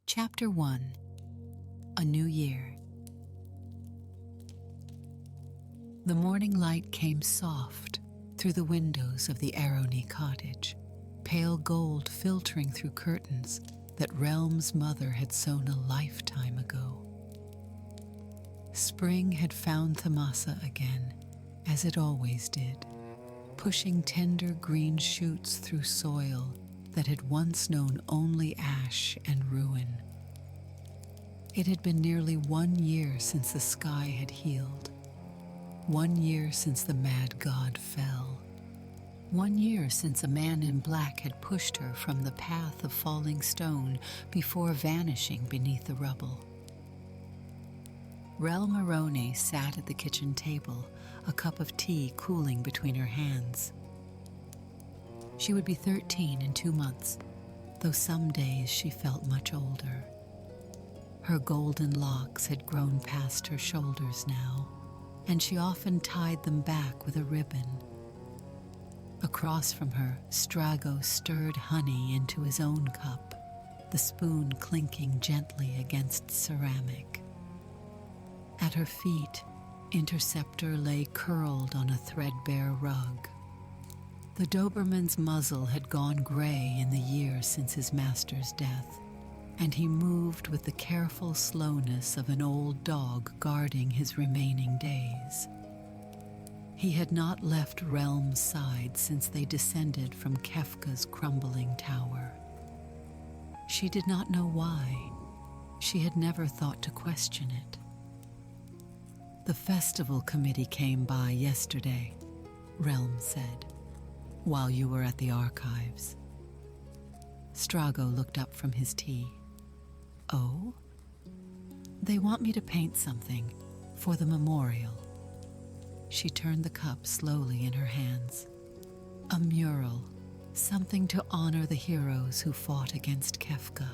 Chapter 1. A New Year. The morning light came soft through the windows of the Arrowny cottage, pale gold filtering through curtains that Relm's mother had sewn a lifetime ago. Spring had found Thamasa again, as it always did, pushing tender green shoots through soil that had once known only ash and ruin. It had been nearly 1 year since the sky had healed, 1 year since the mad god fell, 1 year since a man in black had pushed her from the path of falling stone before vanishing beneath the rubble. Relm Arrowny sat at the kitchen table, a cup of tea cooling between her hands. She would be 13 in 2 months, though some days she felt much older. Her golden locks had grown past her shoulders now, and she often tied them back with a ribbon. Across from her, Strago stirred honey into his own cup, the spoon clinking gently against ceramic. At her feet, Interceptor lay curled on a threadbare rug. The Doberman's muzzle had gone gray in the year since his master's death, and he moved with the careful slowness of an old dog guarding his remaining days. He had not left Relm's side since they descended from Kefka's crumbling tower. She did not know why. She had never thought to question it. The festival committee came by yesterday, Relm said, while you were at the archives. Strago looked up from his tea. Oh? They want me to paint something for the memorial. She turned the cup slowly in her hands. A mural, something to honor the heroes who fought against Kefka.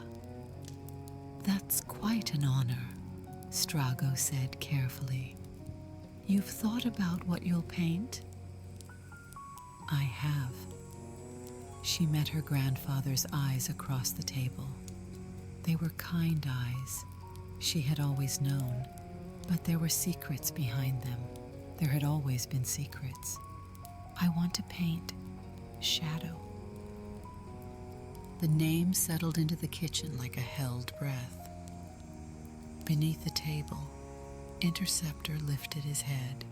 That's quite an honor, Strago said carefully. You've thought about what you'll paint? I have. She met her grandfather's eyes across the table. They were kind eyes, she had always known, but there were secrets behind them. There had always been secrets. I want to paint shadow. The name settled into the kitchen like a held breath. Beneath the table, Interceptor lifted his head.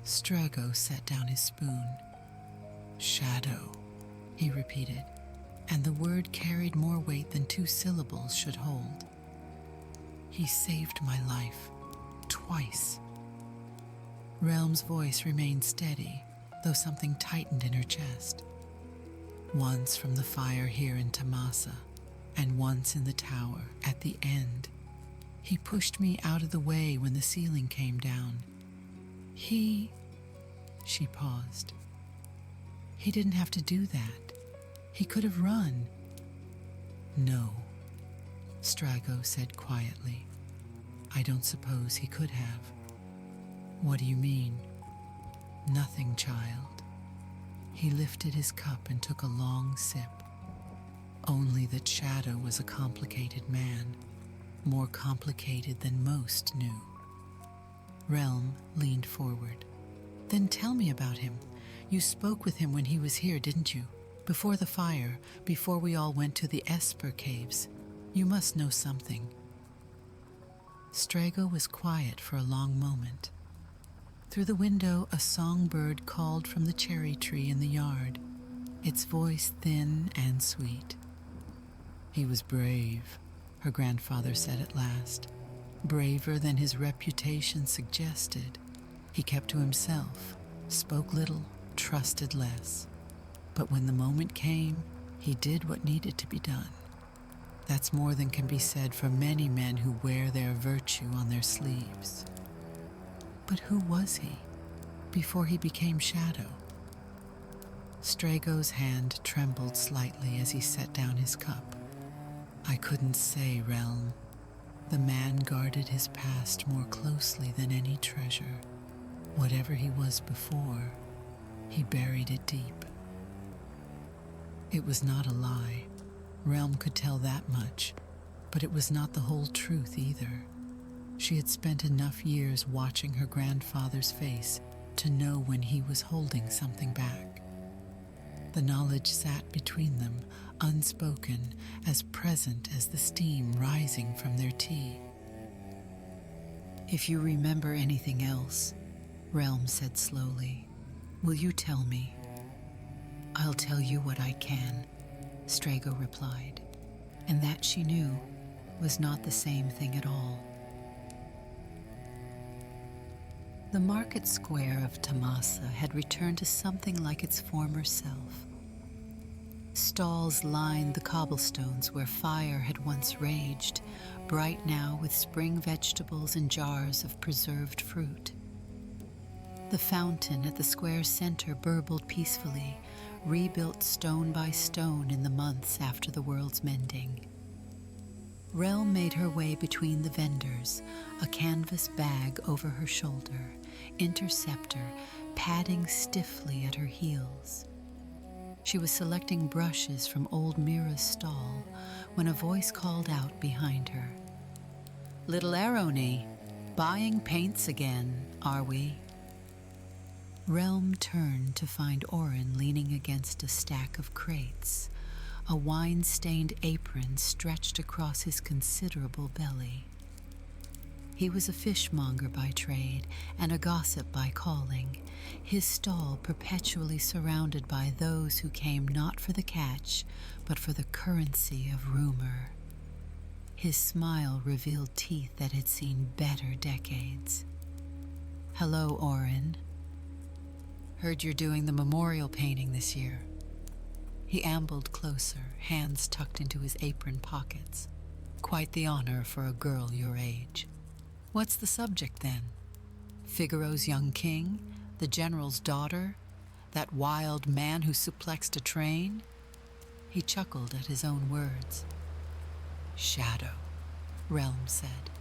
Strago set down his spoon. Shadow, he repeated, and the word carried more weight than 2 syllables should hold. He saved my life, twice. Relm's voice remained steady, though something tightened in her chest. Once from the fire here in Thamasa, and once in the tower at the end. He pushed me out of the way when the ceiling came down. She paused. He didn't have to do that. He could have run. No, Strago said quietly. I don't suppose he could have. What do you mean? Nothing, child. He lifted his cup and took a long sip. Only that Shadow was a complicated man, more complicated than most knew. Relm leaned forward. Then tell me about him. You spoke with him when he was here, didn't you? Before the fire, before we all went to the Esper caves. You must know something. Strago was quiet for a long moment. Through the window, a songbird called from the cherry tree in the yard, its voice thin and sweet. He was brave, her grandfather said at last. Braver than his reputation suggested. He kept to himself, spoke little, trusted less. But when the moment came, he did what needed to be done. That's more than can be said for many men who wear their virtue on their sleeves. But who was he before he became Shadow? Strago's hand trembled slightly as he set down his cup. I couldn't say, Relm. The man guarded his past more closely than any treasure. Whatever he was before, he buried it deep. It was not a lie. Relm could tell that much. But it was not the whole truth either. She had spent enough years watching her grandfather's face to know when he was holding something back. The knowledge sat between them, unspoken, as present as the steam rising from their tea. "If you remember anything else," Relm said slowly, "will you tell me?" "I'll tell you what I can," Strago replied, and that she knew was not the same thing at all. The market square of Tamasa had returned to something like its former self. Stalls lined the cobblestones where fire had once raged, bright now with spring vegetables and jars of preserved fruit. The fountain at the square's center burbled peacefully, rebuilt stone by stone in the months after the world's mending. Relm made her way between the vendors, a canvas bag over her shoulder, interceptor padding stiffly at her heels. She was selecting brushes from old Mira's stall when a voice called out behind her. "Little Arrowny, buying paints again, are we?" Relm turned to find Orin leaning against a stack of crates, a wine-stained apron stretched across his considerable belly. He was a fishmonger by trade and a gossip by calling, his stall perpetually surrounded by those who came not for the catch, but for the currency of rumor. His smile revealed teeth that had seen better decades. "Hello, Orin. Heard you're doing the memorial painting this year." He ambled closer, hands tucked into his apron pockets. "Quite the honor for a girl your age. What's the subject, then? Figaro's young king? The general's daughter? That wild man who suplexed a train?" He chuckled at his own words. "Shadow," Relm said.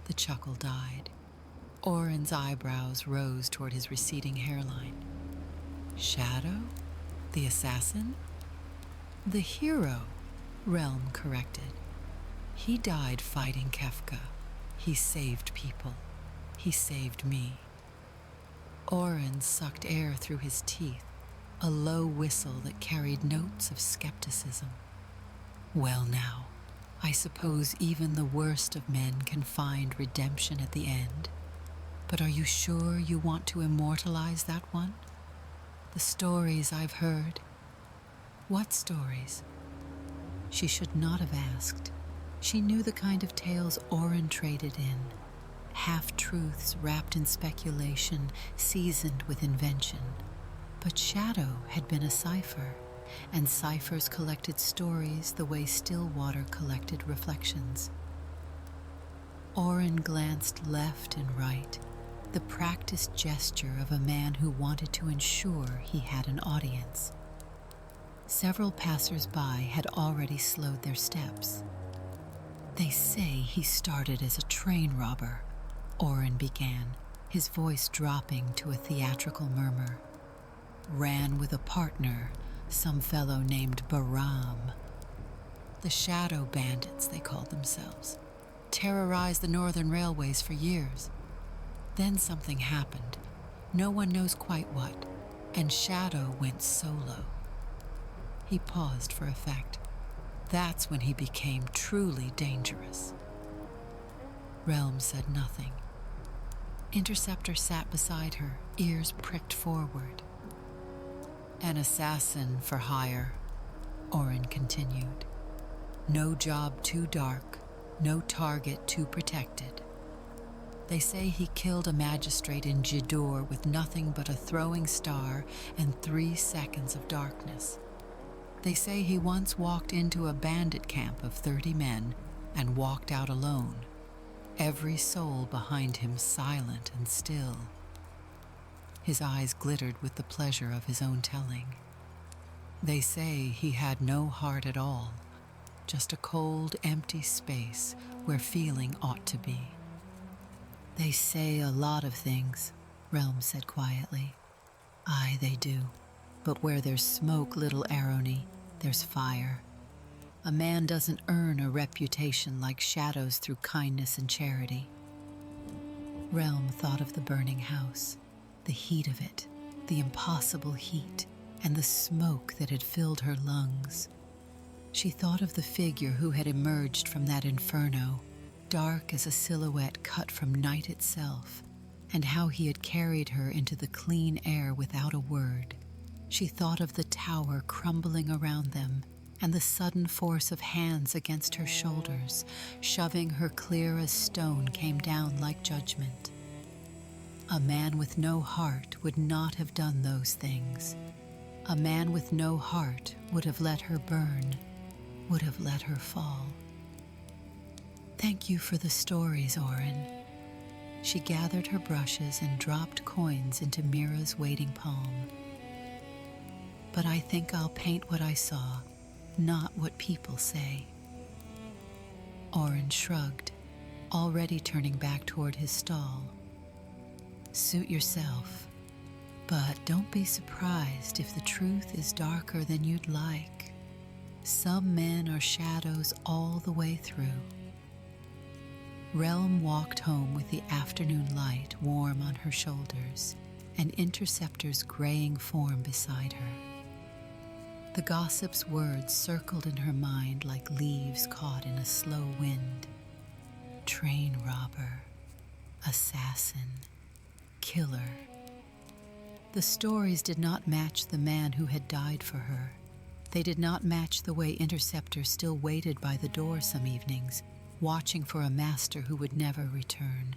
The chuckle died. Orin's eyebrows rose toward his receding hairline. "Shadow? The assassin?" "The hero," Relm corrected. "He died fighting Kefka. He saved people. He saved me." Orin sucked air through his teeth, a low whistle that carried notes of skepticism. "Well now, I suppose even the worst of men can find redemption at the end. But are you sure you want to immortalize that one? The stories I've heard." "What stories?" She should not have asked. She knew the kind of tales Orin traded in, half-truths wrapped in speculation, seasoned with invention. But Shadow had been a cipher, and ciphers collected stories the way still water collected reflections. Orin glanced left and right, the practiced gesture of a man who wanted to ensure he had an audience. Several passers-by had already slowed their steps. "They say he started as a train robber," Orin began, his voice dropping to a theatrical murmur. "Ran with a partner, some fellow named Baram. The Shadow Bandits, they called themselves. Terrorized the Northern Railways for years. Then something happened. No one knows quite what, and Shadow went solo." He paused for effect. "That's when he became truly dangerous." Relm said nothing. Interceptor sat beside her, ears pricked forward. "An assassin for hire," Orin continued. "No job too dark, no target too protected. They say he killed a magistrate in Jidur with nothing but a throwing star and 3 seconds of darkness. They say he once walked into a bandit camp of 30 men and walked out alone, every soul behind him silent and still." His eyes glittered with the pleasure of his own telling. "They say he had no heart at all, just a cold, empty space where feeling ought to be." "They say a lot of things," Relm said quietly. "Aye, they do. But where there's smoke, little Arrowny, there's fire. A man doesn't earn a reputation like shadows through kindness and charity. Relm thought of the burning house, the heat of it, the impossible heat, and the smoke that had filled her lungs. She thought of the figure who had emerged from that inferno, dark as a silhouette cut from night itself, and how he had carried her into the clean air without a word. She thought of the tower crumbling around them, and the sudden force of hands against her shoulders, shoving her clear as stone, came down like judgment. A man with no heart would not have done those things. A man with no heart would have let her burn, would have let her fall. Thank you for the stories, Oren. She gathered her brushes and dropped coins into Mira's waiting palm. But I think I'll paint what I saw, not what people say. Oren shrugged, already turning back toward his stall. Suit yourself, but don't be surprised if the truth is darker than you'd like. Some men are shadows all the way through. Relm walked home with the afternoon light warm on her shoulders and Interceptor's graying form beside her. The gossip's words circled in her mind like leaves caught in a slow wind. Train robber, assassin, killer. The stories did not match the man who had died for her. They did not match the way Interceptor still waited by the door some evenings, watching for a master who would never return.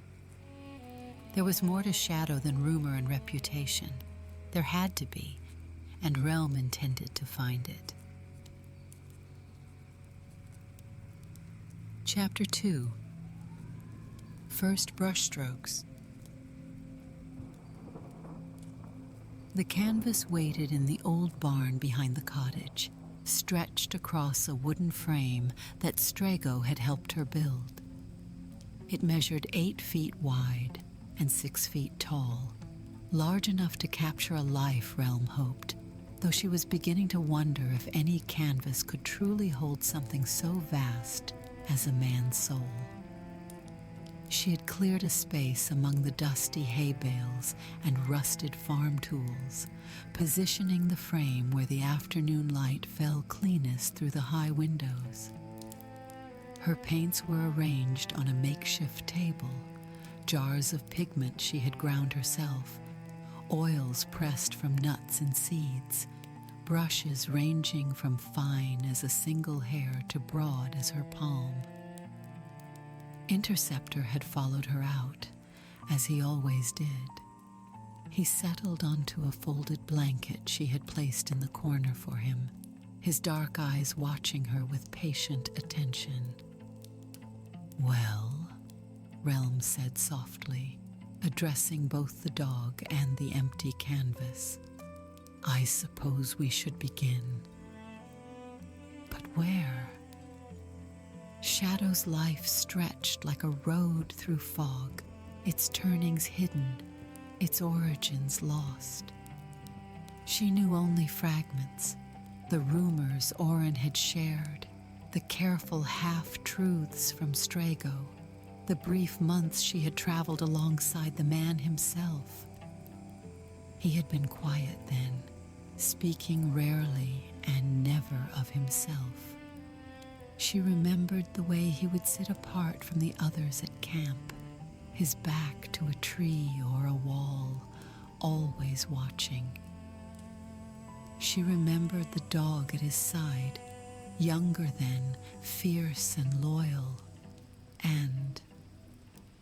There was more to Shadow than rumor and reputation. There had to be, and Relm intended to find it. Chapter 2. First Brushstrokes. The canvas waited in the old barn behind the cottage, stretched across a wooden frame that Strago had helped her build. It measured 8 feet wide and 6 feet tall, large enough to capture a life, Relm hoped, though she was beginning to wonder if any canvas could truly hold something so vast as a man's soul. She had cleared a space among the dusty hay bales and rusted farm tools, positioning the frame where the afternoon light fell cleanest through the high windows. Her paints were arranged on a makeshift table, jars of pigment she had ground herself, oils pressed from nuts and seeds, brushes ranging from fine as a single hair to broad as her palm. Interceptor had followed her out, as he always did. He settled onto a folded blanket she had placed in the corner for him, his dark eyes watching her with patient attention. "Well," Relm said softly, addressing both the dog and the empty canvas, "I suppose we should begin." But where? Shadow's life stretched like a road through fog, its turnings hidden, its origins lost. She knew only fragments, the rumors Oren had shared, the careful half-truths from Strago, the brief months she had traveled alongside the man himself. He had been quiet then, speaking rarely and never of himself. She remembered the way he would sit apart from the others at camp, his back to a tree or a wall, always watching. She remembered the dog at his side, younger then, fierce and loyal, and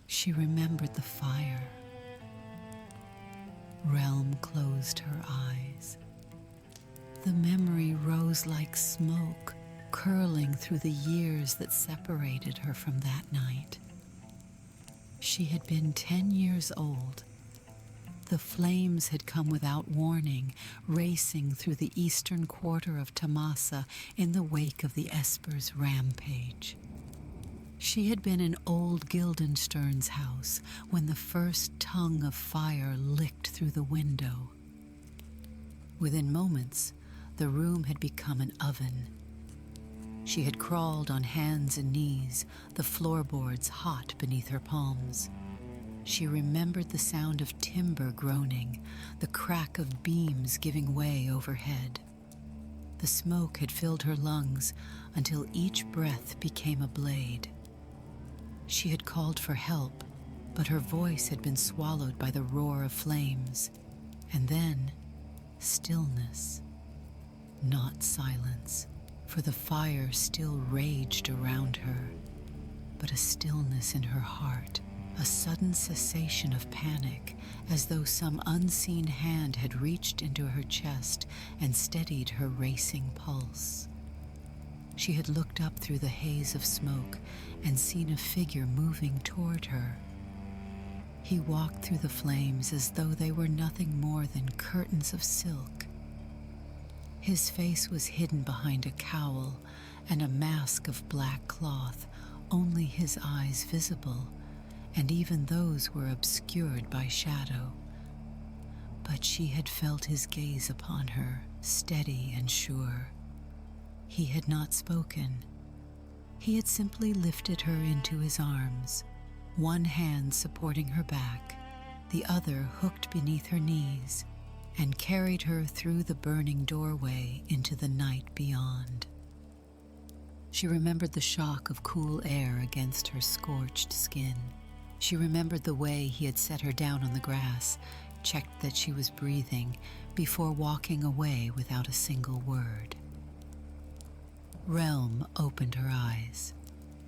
she remembered the fire. Relm closed her eyes. The memory rose like smoke, curling through the years that separated her from that night. She had been 10 years old. The flames had come without warning, racing through the eastern quarter of Tamasa in the wake of the Esper's rampage. She had been in old Guildenstern's house when the first tongue of fire licked through the window. Within moments, the room had become an oven. She had crawled on hands and knees, the floorboards hot beneath her palms. She remembered the sound of timber groaning, the crack of beams giving way overhead. The smoke had filled her lungs until each breath became a blade. She had called for help, but her voice had been swallowed by the roar of flames. And then, stillness. Not silence, for the fire still raged around her, but a stillness in her heart, a sudden cessation of panic, as though some unseen hand had reached into her chest and steadied her racing pulse. She had looked up through the haze of smoke and seen a figure moving toward her. He walked through the flames as though they were nothing more than curtains of silk. His face was hidden behind a cowl and a mask of black cloth, only his eyes visible, and even those were obscured by shadow. But she had felt his gaze upon her, steady and sure. He had not spoken. He had simply lifted her into his arms, one hand supporting her back, the other hooked beneath her knees, and carried her through the burning doorway into the night beyond. She remembered the shock of cool air against her scorched skin. She remembered the way he had set her down on the grass, checked that she was breathing, before walking away without a single word. Relm opened her eyes.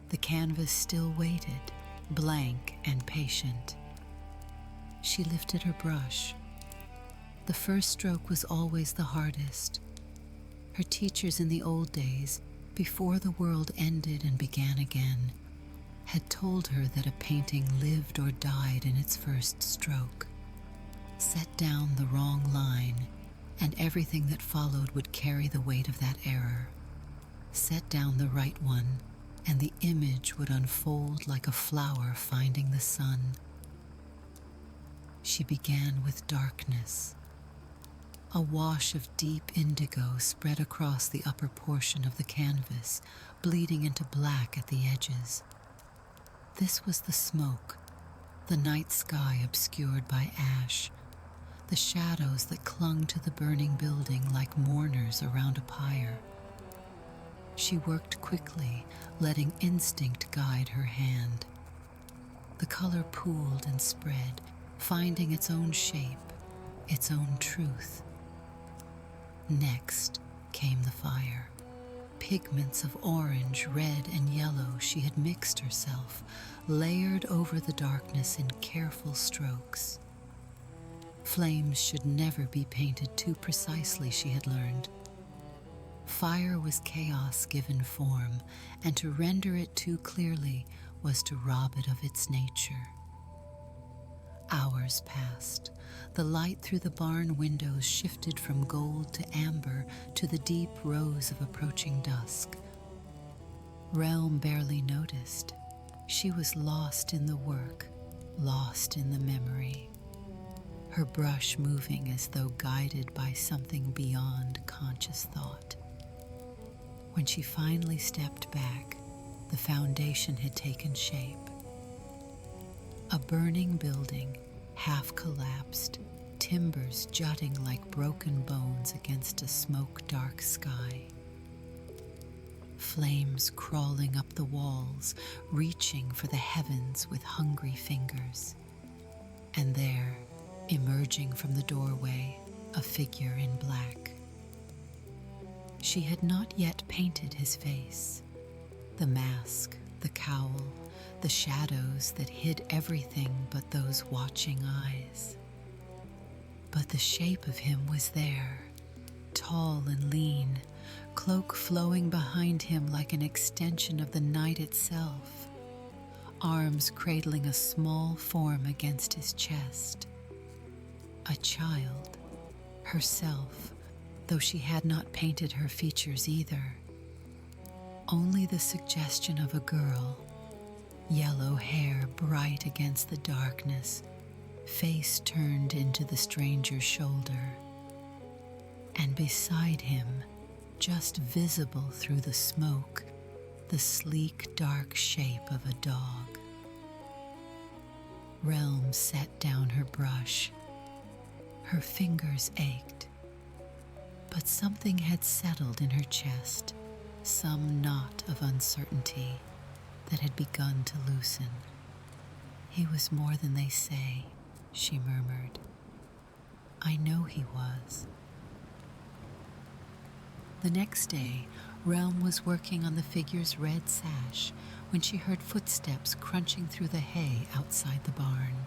The canvas still waited, blank and patient. She lifted her brush. The first stroke was always the hardest. Her teachers in the old days, before the world ended and began again, had told her that a painting lived or died in its first stroke. Set down the wrong line, and everything that followed would carry the weight of that error. Set down the right one, and the image would unfold like a flower finding the sun. She began with darkness. A wash of deep indigo spread across the upper portion of the canvas, bleeding into black at the edges. This was the smoke, the night sky obscured by ash, the shadows that clung to the burning building like mourners around a pyre. She worked quickly, letting instinct guide her hand. The color pooled and spread, finding its own shape, its own truth. Next came the fire. Pigments of orange, red, and yellow she had mixed herself, layered over the darkness in careful strokes. Flames should never be painted too precisely, she had learned. Fire was chaos given form, and to render it too clearly was to rob it of its nature. Hours passed. The light through the barn windows shifted from gold to amber to the deep rose of approaching dusk. Relm barely noticed. She was lost in the work, lost in the memory, her brush moving as though guided by something beyond conscious thought. When she finally stepped back, the foundation had taken shape. A burning building, half collapsed, timbers jutting like broken bones against a smoke-dark sky. Flames crawling up the walls, reaching for the heavens with hungry fingers. And there, emerging from the doorway, a figure in black. She had not yet painted his face. The mask, the cowl, the shadows that hid everything but those watching eyes. But the shape of him was there, tall and lean, cloak flowing behind him like an extension of the night itself, arms cradling a small form against his chest. A child, herself, though she had not painted her features either. Only the suggestion of a girl, yellow hair bright against the darkness, face turned into the stranger's shoulder. And beside him, just visible through the smoke, the sleek, dark shape of a dog. Relm set down her brush. Her fingers ached, but something had settled in her chest, some knot of uncertainty that had begun to loosen. "He was more than they say," she murmured. "I know he was." The next day, Relm was working on the figure's red sash when she heard footsteps crunching through the hay outside the barn.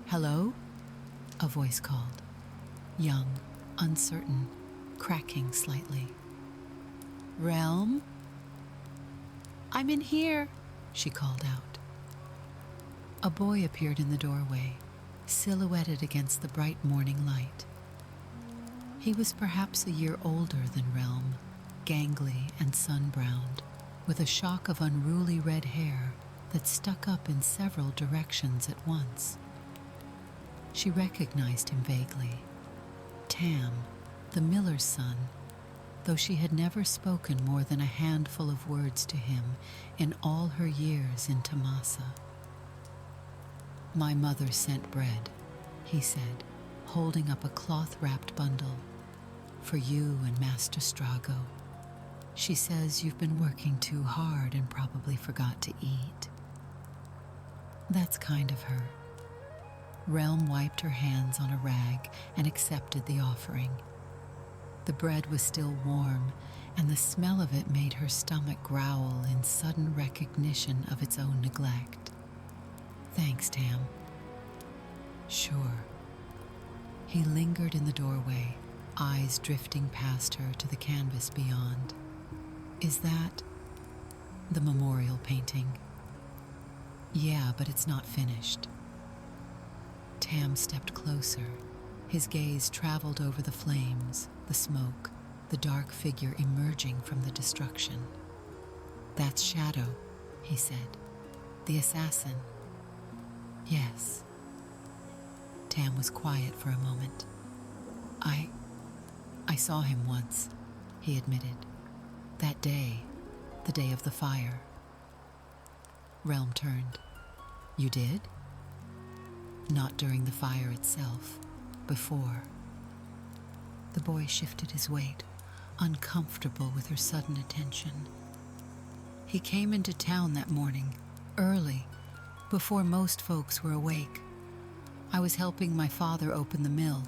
"Hello?" a voice called, young, uncertain, cracking slightly. "Relm?" "I'm in here," she called out. A boy appeared in the doorway, silhouetted against the bright morning light. He was perhaps a year older than Relm, gangly and sun-browned, with a shock of unruly red hair that stuck up in several directions at once. She recognized him vaguely. Tam, the miller's son, though she had never spoken more than a handful of words to him in all her years in Tamasa. "My mother sent bread," he said, holding up a cloth-wrapped bundle, "for you and Master Strago. She says you've been working too hard and probably forgot to eat." "That's kind of her." Relm wiped her hands on a rag and accepted the offering. The bread was still warm, and the smell of it made her stomach growl in sudden recognition of its own neglect. "Thanks, Tam." "Sure." He lingered in the doorway, eyes drifting past her to the canvas beyond. "Is that the memorial painting?" "Yeah, but it's not finished." Tam stepped closer. His gaze traveled over the flames, the smoke, the dark figure emerging from the destruction. "That's Shadow," he said. "The assassin." "Yes." Tam was quiet for a moment. I saw him once," he admitted. "That day, the day of the fire." Relm turned. "You did?" "Not during the fire itself, before." The boy shifted his weight, uncomfortable with her sudden attention. "He came into town that morning, early, before most folks were awake. I was helping my father open the mill.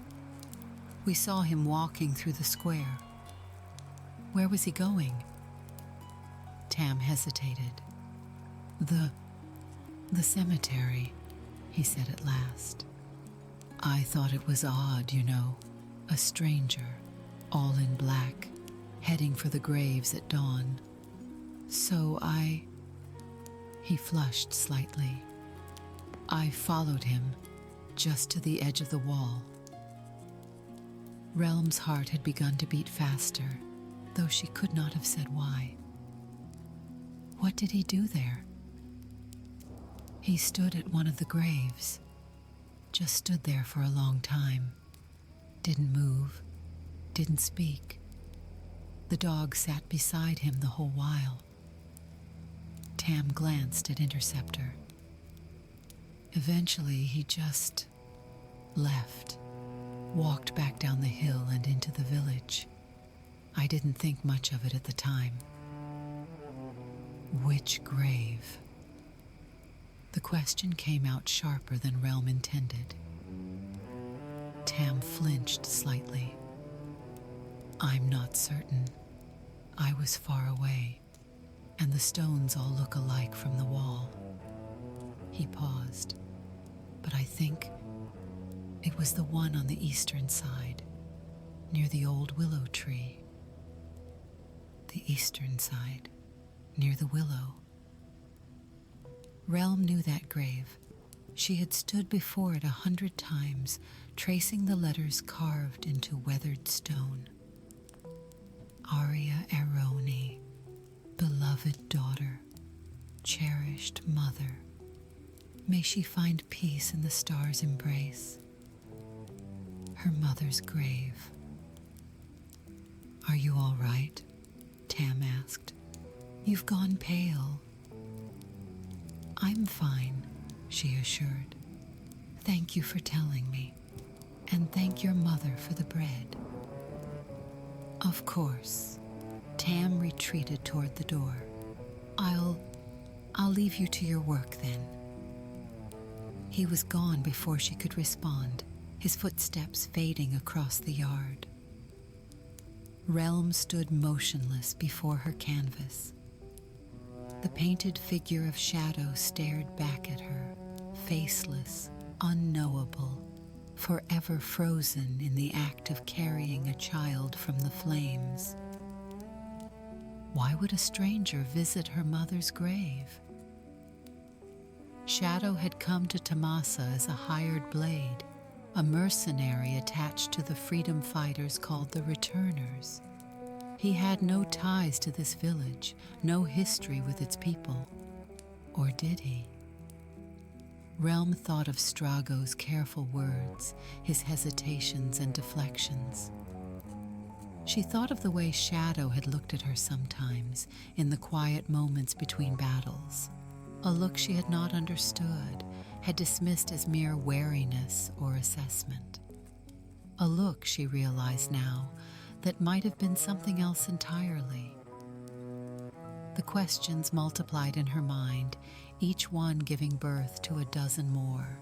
We saw him walking through the square." "Where was he going?" Tam hesitated. The cemetery," he said at last. "I thought it was odd, you know, a stranger, all in black, heading for the graves at dawn. So He flushed slightly. "I followed him, just to the edge of the wall." Relm's heart had begun to beat faster, though she could not have said why. "What did he do there?" "He stood at one of the graves. Just stood there for a long time. Didn't move, didn't speak. The dog sat beside him the whole while." Tam glanced at Interceptor. "Eventually, he just left, walked back down the hill and into the village. I didn't think much of it at the time." "Which grave?" The question came out sharper than Relm intended. Tam flinched slightly. "I'm not certain. I was far away, and the stones all look alike from the wall." He paused, "But I think it was the one on the eastern side, near the old willow tree." The eastern side, near the willow. Relm knew that grave. She had stood before it 100 times, tracing the letters carved into weathered stone. Relm Arrowny, beloved daughter, cherished mother. May she find peace in the star's embrace. Her mother's grave. "Are you all right?" Tam asked. You've gone pale. I'm fine, she assured. Thank you for telling me, and thank your mother for the bread. Of course. Tam retreated toward the door. I'll leave you to your work then. He was gone before she could respond, his footsteps fading across the yard. Relm stood motionless before her canvas. The painted figure of Shadow stared back at her, faceless, unknowable, forever frozen in the act of carrying a child from the flames. Why would a stranger visit her mother's grave? Shadow had come to Tamasa as a hired blade, a mercenary attached to the freedom fighters called the Returners. He had no ties to this village, no history with its people. Or did he? Relm thought of Strago's careful words, his hesitations and deflections. She thought of the way Shadow had looked at her sometimes in the quiet moments between battles, a look she had not understood, had dismissed as mere wariness or assessment. A look, she realized now, that might have been something else entirely. The questions multiplied in her mind, each one giving birth to a dozen more.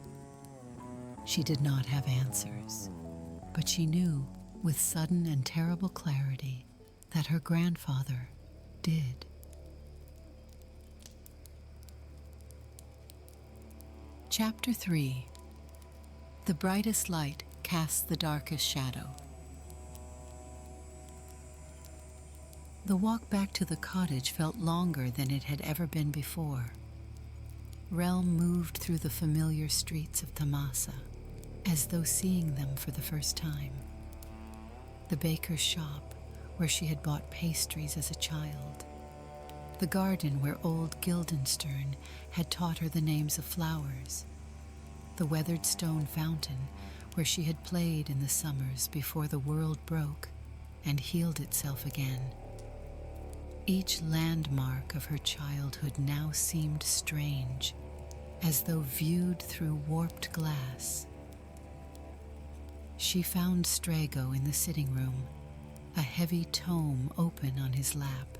She did not have answers, but she knew with sudden and terrible clarity that her grandfather did. Chapter 3. The brightest light casts the darkest shadow. The walk back to the cottage felt longer than it had ever been before. Relm moved through the familiar streets of Tamasa, as though seeing them for the first time. The baker's shop, where she had bought pastries as a child. The garden where old Guildenstern had taught her the names of flowers. The weathered stone fountain where she had played in the summers before the world broke and healed itself again. Each landmark of her childhood now seemed strange, as though viewed through warped glass. She found Strago in the sitting room, a heavy tome open on his lap,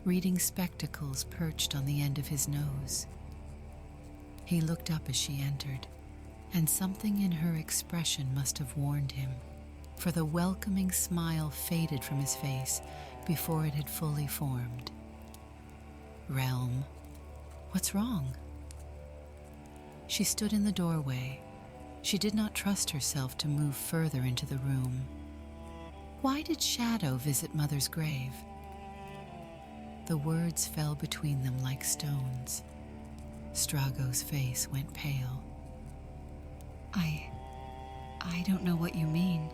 reading spectacles perched on the end of his nose. He looked up as she entered, and something in her expression must have warned him, for the welcoming smile faded from his face before it had fully formed. Relm, what's wrong? She stood in the doorway. She did not trust herself to move further into the room. Why did Shadow visit Mother's grave? The words fell between them like stones. Strago's face went pale. I don't know what you mean.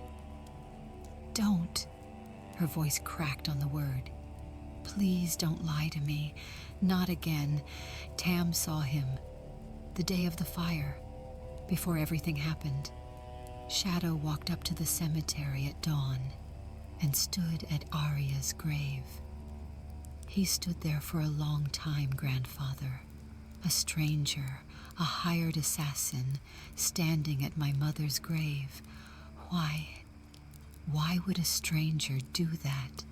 Don't. Her voice cracked on the word. Please don't lie to me. Not again. Tam saw him. The day of the fire, before everything happened. Shadow walked up to the cemetery at dawn and stood at Arya's grave. He stood there for a long time, grandfather. A stranger, a hired assassin, standing at my mother's grave. Why would a stranger do that?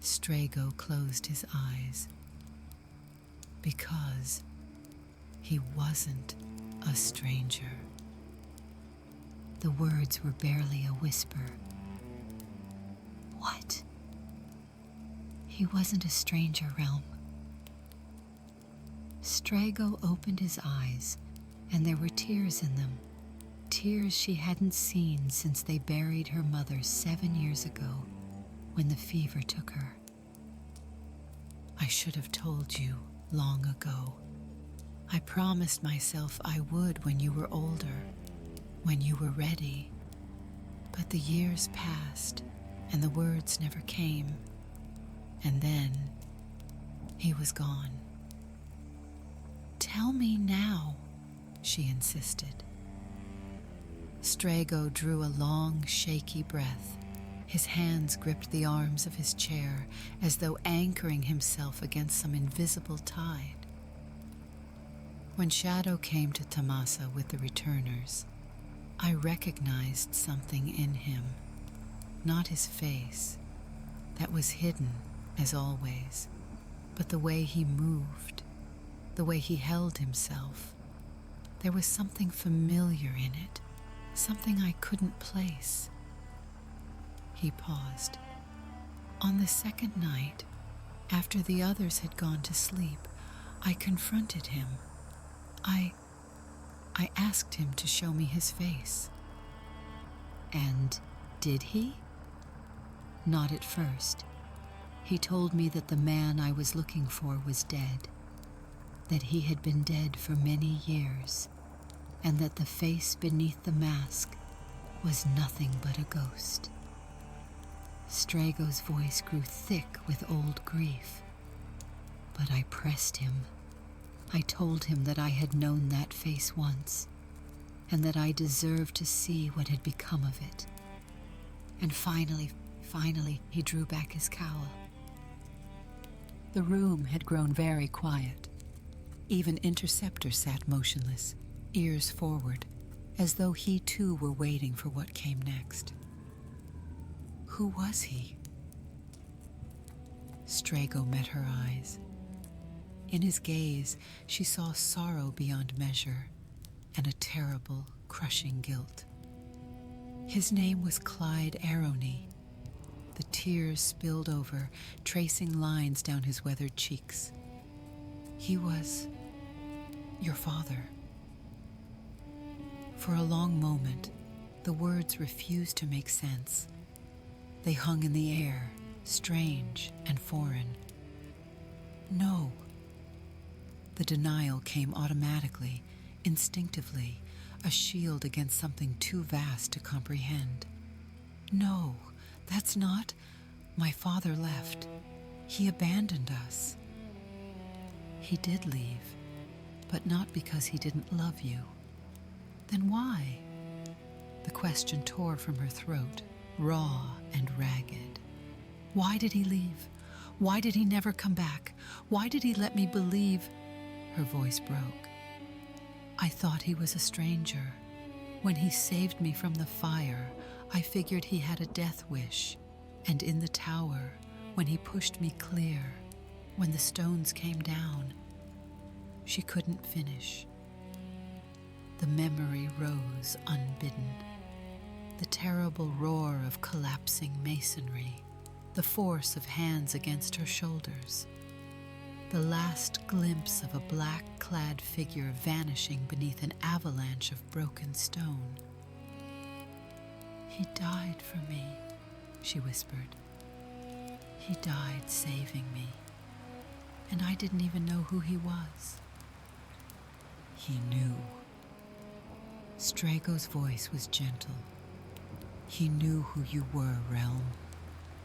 Strago closed his eyes. Because he wasn't a stranger. The words were barely a whisper. What? He wasn't a stranger, Relm. Strago opened his eyes, and there were tears in them. Tears she hadn't seen since they buried her mother 7 years ago, when the fever took her. I should have told you long ago. I promised myself I would when you were older, when you were ready. But the years passed, and the words never came. And then, he was gone. Tell me now, she insisted. Strago drew a long, shaky breath, His hands gripped the arms of his chair as though anchoring himself against some invisible tide. When Shadow came to Tomasa with the returners, I recognized something in him, not his face, that was hidden as always, but the way he moved, the way he held himself. There was something familiar in it, something I couldn't place. He paused. On the second night, after the others had gone to sleep, I confronted him. I asked him to show me his face. And did he? Not at first. He told me that the man I was looking for was dead, that he had been dead for many years, and that the face beneath the mask was nothing but a ghost. Strago's voice grew thick with old grief, but I pressed him. I told him that I had known that face once, and that I deserved to see what had become of it. And finally, he drew back his cowl. The room had grown very quiet. Even Interceptor sat motionless, ears forward, as though he too were waiting for what came next. Who was he? Strago met her eyes. In his gaze, she saw sorrow beyond measure and a terrible, crushing guilt. His name was Clyde Arrowny. The tears spilled over, tracing lines down his weathered cheeks. He was your father. For a long moment, the words refused to make sense. They hung in the air, strange and foreign. No. The denial came automatically, instinctively, a shield against something too vast to comprehend. No, that's not. My father left. He abandoned us. He did leave, but not because he didn't love you. Then why? The question tore from her throat, raw and ragged. Why did he leave? Why did he never come back? Why did he let me believe? Her voice broke. I thought he was a stranger. When he saved me from the fire, I figured he had a death wish. And in the tower, when he pushed me clear, when the stones came down, she couldn't finish. The memory rose unbidden. The terrible roar of collapsing masonry, the force of hands against her shoulders, the last glimpse of a black-clad figure vanishing beneath an avalanche of broken stone. He died for me, she whispered. He died saving me, and I didn't even know who he was. He knew. Strago's voice was gentle. He knew who you were, Relm,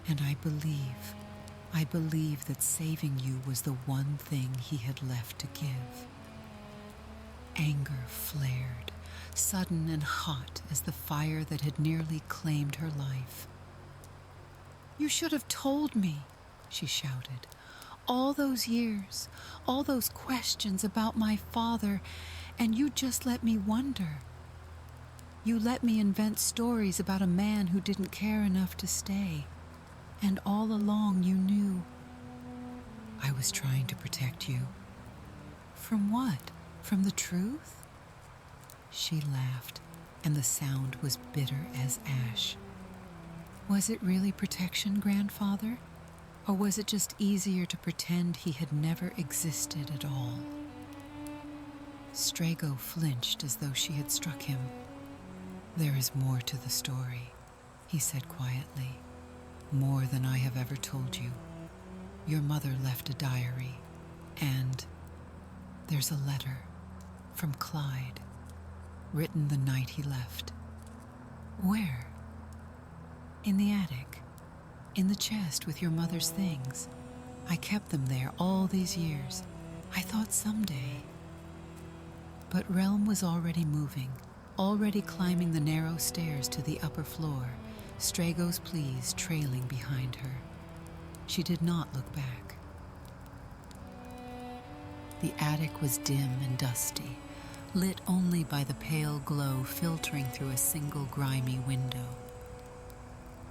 and I believe that saving you was the one thing he had left to give. Anger flared, sudden and hot as the fire that had nearly claimed her life. You should have told me, she shouted. All those years, all those questions about my father, and you just let me wonder. You let me invent stories about a man who didn't care enough to stay. And all along you knew. I was trying to protect you. From what? From the truth? She laughed, and the sound was bitter as ash. Was it really protection, grandfather? Or was it just easier to pretend he had never existed at all? Strago flinched as though she had struck him. There is more to the story, he said quietly. More than I have ever told you. Your mother left a diary, and there's a letter from Clyde, written the night he left. Where? In the attic, in the chest with your mother's things. I kept them there all these years. I thought someday. But Relm was already moving, already climbing the narrow stairs to the upper floor, Strago's pleas trailing behind her. She did not look back. The attic was dim and dusty, lit only by the pale glow filtering through a single grimy window.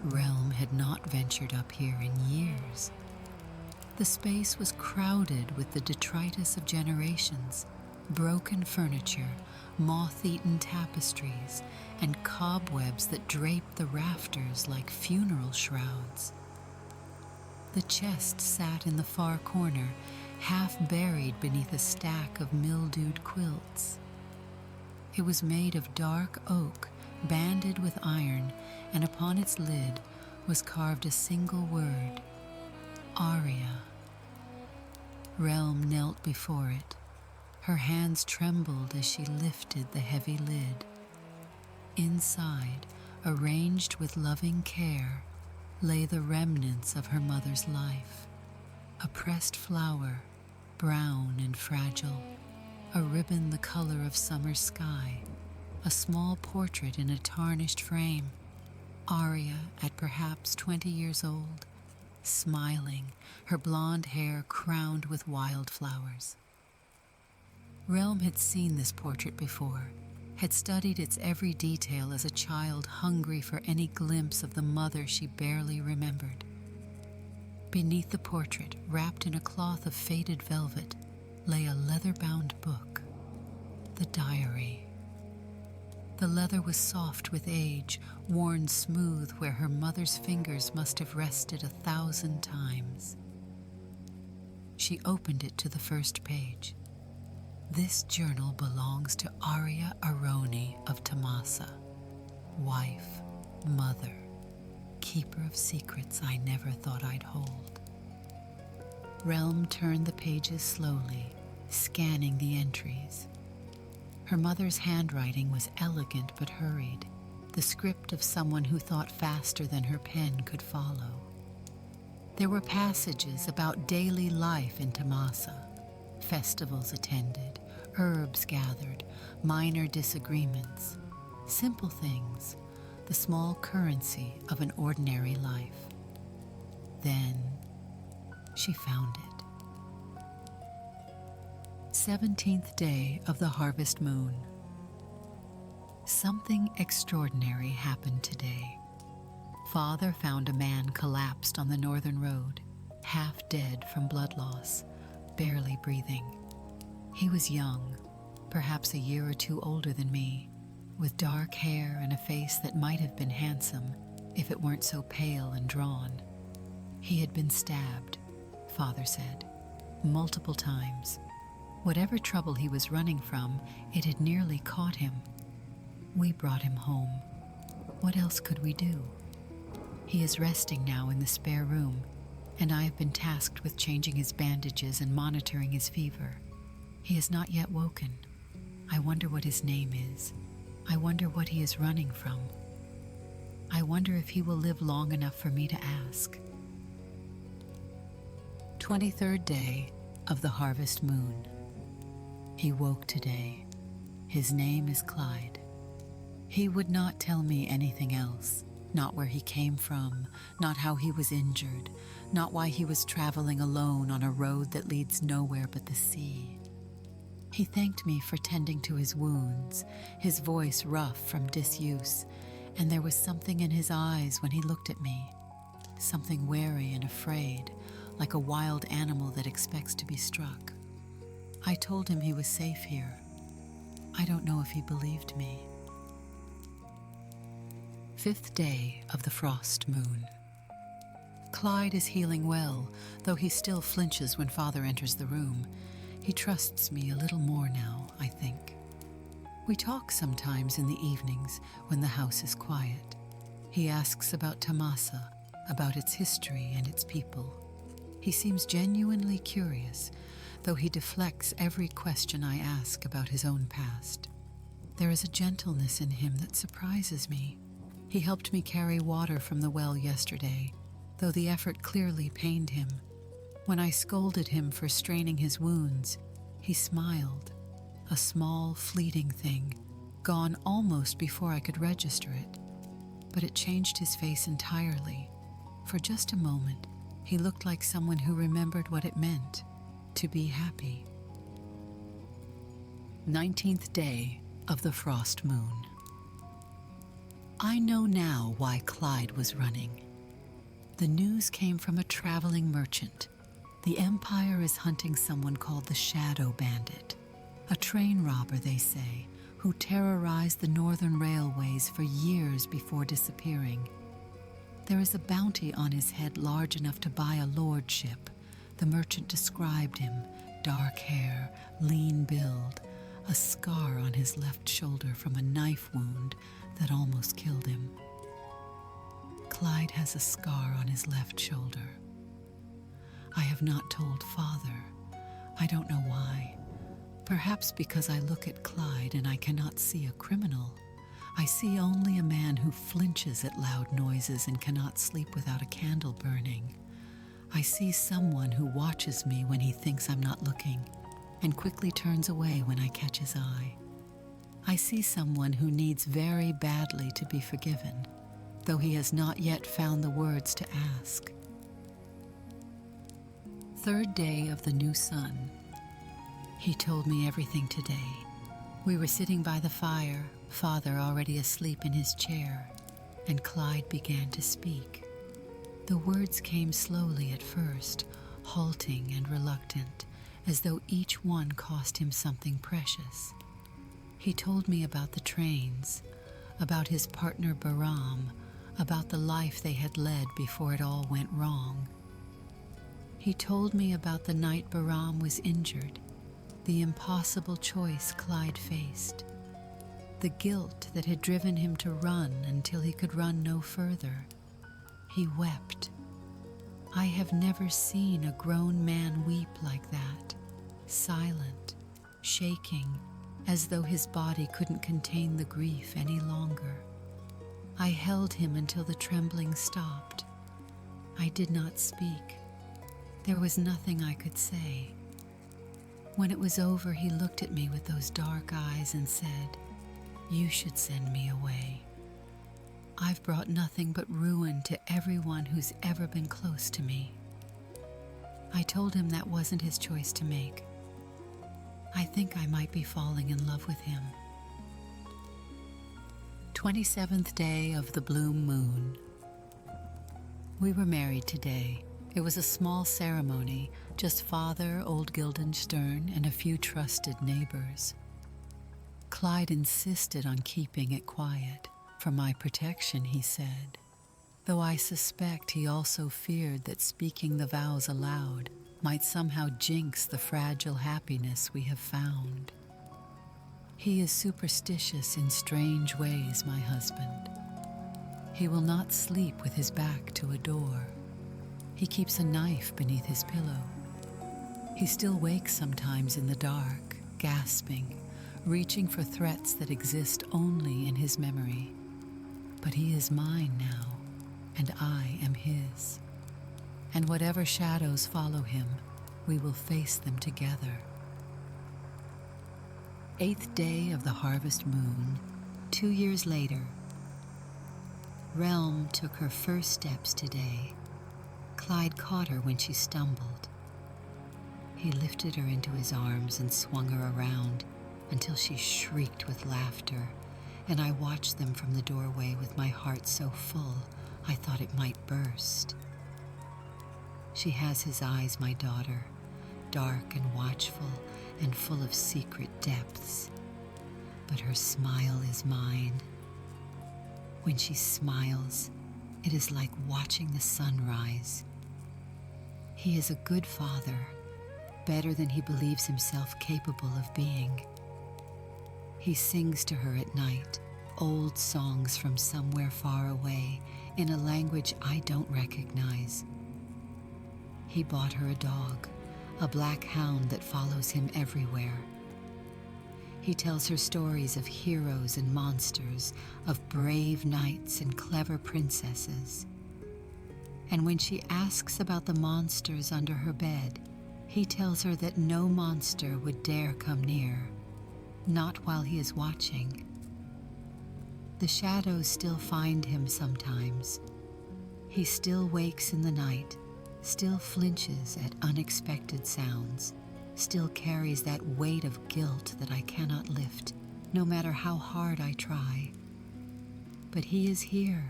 Relm had not ventured up here in years. The space was crowded with the detritus of generations, broken furniture, moth-eaten tapestries, and cobwebs that draped the rafters like funeral shrouds. The chest sat in the far corner, half buried beneath a stack of mildewed quilts. It was made of dark oak, banded with iron, and upon its lid was carved a single word, Aria. Relm knelt before it. Her hands trembled as she lifted the heavy lid. Inside, arranged with loving care, lay the remnants of her mother's life. A pressed flower, brown and fragile, a ribbon the color of summer sky, a small portrait in a tarnished frame, Aria at perhaps 20 years old, smiling, her blonde hair crowned with wildflowers. Relm had seen this portrait before, had studied its every detail as a child hungry for any glimpse of the mother she barely remembered. Beneath the portrait, wrapped in a cloth of faded velvet, lay a leather-bound book, the diary. The leather was soft with age, worn smooth where her mother's fingers must have rested 1,000 times. She opened it to the first page. This journal belongs to Relm Arrowny of Tamasa, wife, mother, keeper of secrets I never thought I'd hold. Relm turned the pages slowly, scanning the entries. Her mother's handwriting was elegant but hurried, the script of someone who thought faster than her pen could follow. There were passages about daily life in Tamasa, festivals attended, herbs gathered, minor disagreements, simple things, the small currency of an ordinary life. Then she found it. 17th day of the harvest moon. Something extraordinary happened today. Father found a man collapsed on the northern road, half dead from blood loss, barely breathing. He was young, perhaps a year or two older than me, with dark hair and a face that might have been handsome if it weren't so pale and drawn. He had been stabbed, Father said, multiple times. Whatever trouble he was running from, it had nearly caught him. We brought him home. What else could we do? He is resting now in the spare room, and I have been tasked with changing his bandages and monitoring his fever. He has not yet woken. I wonder what his name is. I wonder what he is running from. I wonder if he will live long enough for me to ask. 23rd day of the harvest moon. He woke today. His name is Clyde. He would not tell me anything else, not where he came from, not how he was injured, not why he was traveling alone on a road that leads nowhere but the sea. He thanked me for tending to his wounds, his voice rough from disuse, and there was something in his eyes when he looked at me, something wary and afraid, like a wild animal that expects to be struck. I told him he was safe here. I don't know if he believed me. 5th day of the frost moon. Clyde is healing well, though he still flinches when Father enters the room. He trusts me a little more now, I think. We talk sometimes in the evenings when the house is quiet. He asks about Tamasa, about its history and its people. He seems genuinely curious, though he deflects every question I ask about his own past. There is a gentleness in him that surprises me. He helped me carry water from the well yesterday, though the effort clearly pained him. When I scolded him for straining his wounds, he smiled, a small, fleeting thing, gone almost before I could register it. but it changed his face entirely. For just a moment, he looked like someone who remembered what it meant to be happy. 19th day of the frost moon. I know now why Clyde was running. The news came from a traveling merchant. The Empire is hunting someone called the Shadow Bandit, a train robber, they say, who terrorized the northern railways for years before disappearing. There is a bounty on his head large enough to buy a lordship. The merchant described him: dark hair, lean build, a scar on his left shoulder from a knife wound that almost killed him. Clyde has a scar on his left shoulder. I have not told Father. I don't know why. Perhaps because I look at Clyde and I cannot see a criminal. I see only a man who flinches at loud noises and cannot sleep without a candle burning. I see someone who watches me when he thinks I'm not looking and quickly turns away when I catch his eye. I see someone who needs very badly to be forgiven, though he has not yet found the words to ask. 3rd day of the new sun. He told me everything today. We were sitting by the fire, Father already asleep in his chair, and Clyde began to speak. The words came slowly at first, halting and reluctant, as though each one cost him something precious. He told me about the trains, about his partner Bahram, about the life they had led before it all went wrong. He told me about the night Bahram was injured, the impossible choice Clyde faced, the guilt that had driven him to run until he could run no further. He wept. I have never seen a grown man weep like that, silent, shaking, as though his body couldn't contain the grief any longer. I held him until the trembling stopped. I did not speak. There was nothing I could say. When it was over, he looked at me with those dark eyes and said, "You should send me away. I've brought nothing but ruin to everyone who's ever been close to me." I told him that wasn't his choice to make. I think I might be falling in love with him. 27th day of the bloom moon. We were married today. It was a small ceremony, just Father, old Guildenstern, and a few trusted neighbors. Clyde insisted on keeping it quiet, for my protection, he said, though I suspect he also feared that speaking the vows aloud might somehow jinx the fragile happiness we have found. He is superstitious in strange ways, my husband. He will not sleep with his back to a door. He keeps a knife beneath his pillow. He still wakes sometimes in the dark, gasping, reaching for threats that exist only in his memory. But he is mine now, and I am his. And whatever shadows follow him, we will face them together. 8th day of the harvest moon, 2 years later. Relm took her first steps today. Clyde caught her when she stumbled. He lifted her into his arms and swung her around until she shrieked with laughter, and I watched them from the doorway with my heart so full I thought it might burst. She has his eyes, my daughter, dark and watchful and full of secret depths. But her smile is mine. When she smiles, it is like watching the sun rise. He is a good father, better than he believes himself capable of being. He sings to her at night, old songs from somewhere far away, in a language I don't recognize. He bought her a dog, a black hound that follows him everywhere. He tells her stories of heroes and monsters, of brave knights and clever princesses. And when she asks about the monsters under her bed, he tells her that no monster would dare come near, not while he is watching. The shadows still find him sometimes. He still wakes in the night, still flinches at unexpected sounds, still carries that weight of guilt that I cannot lift, no matter how hard I try. But he is here.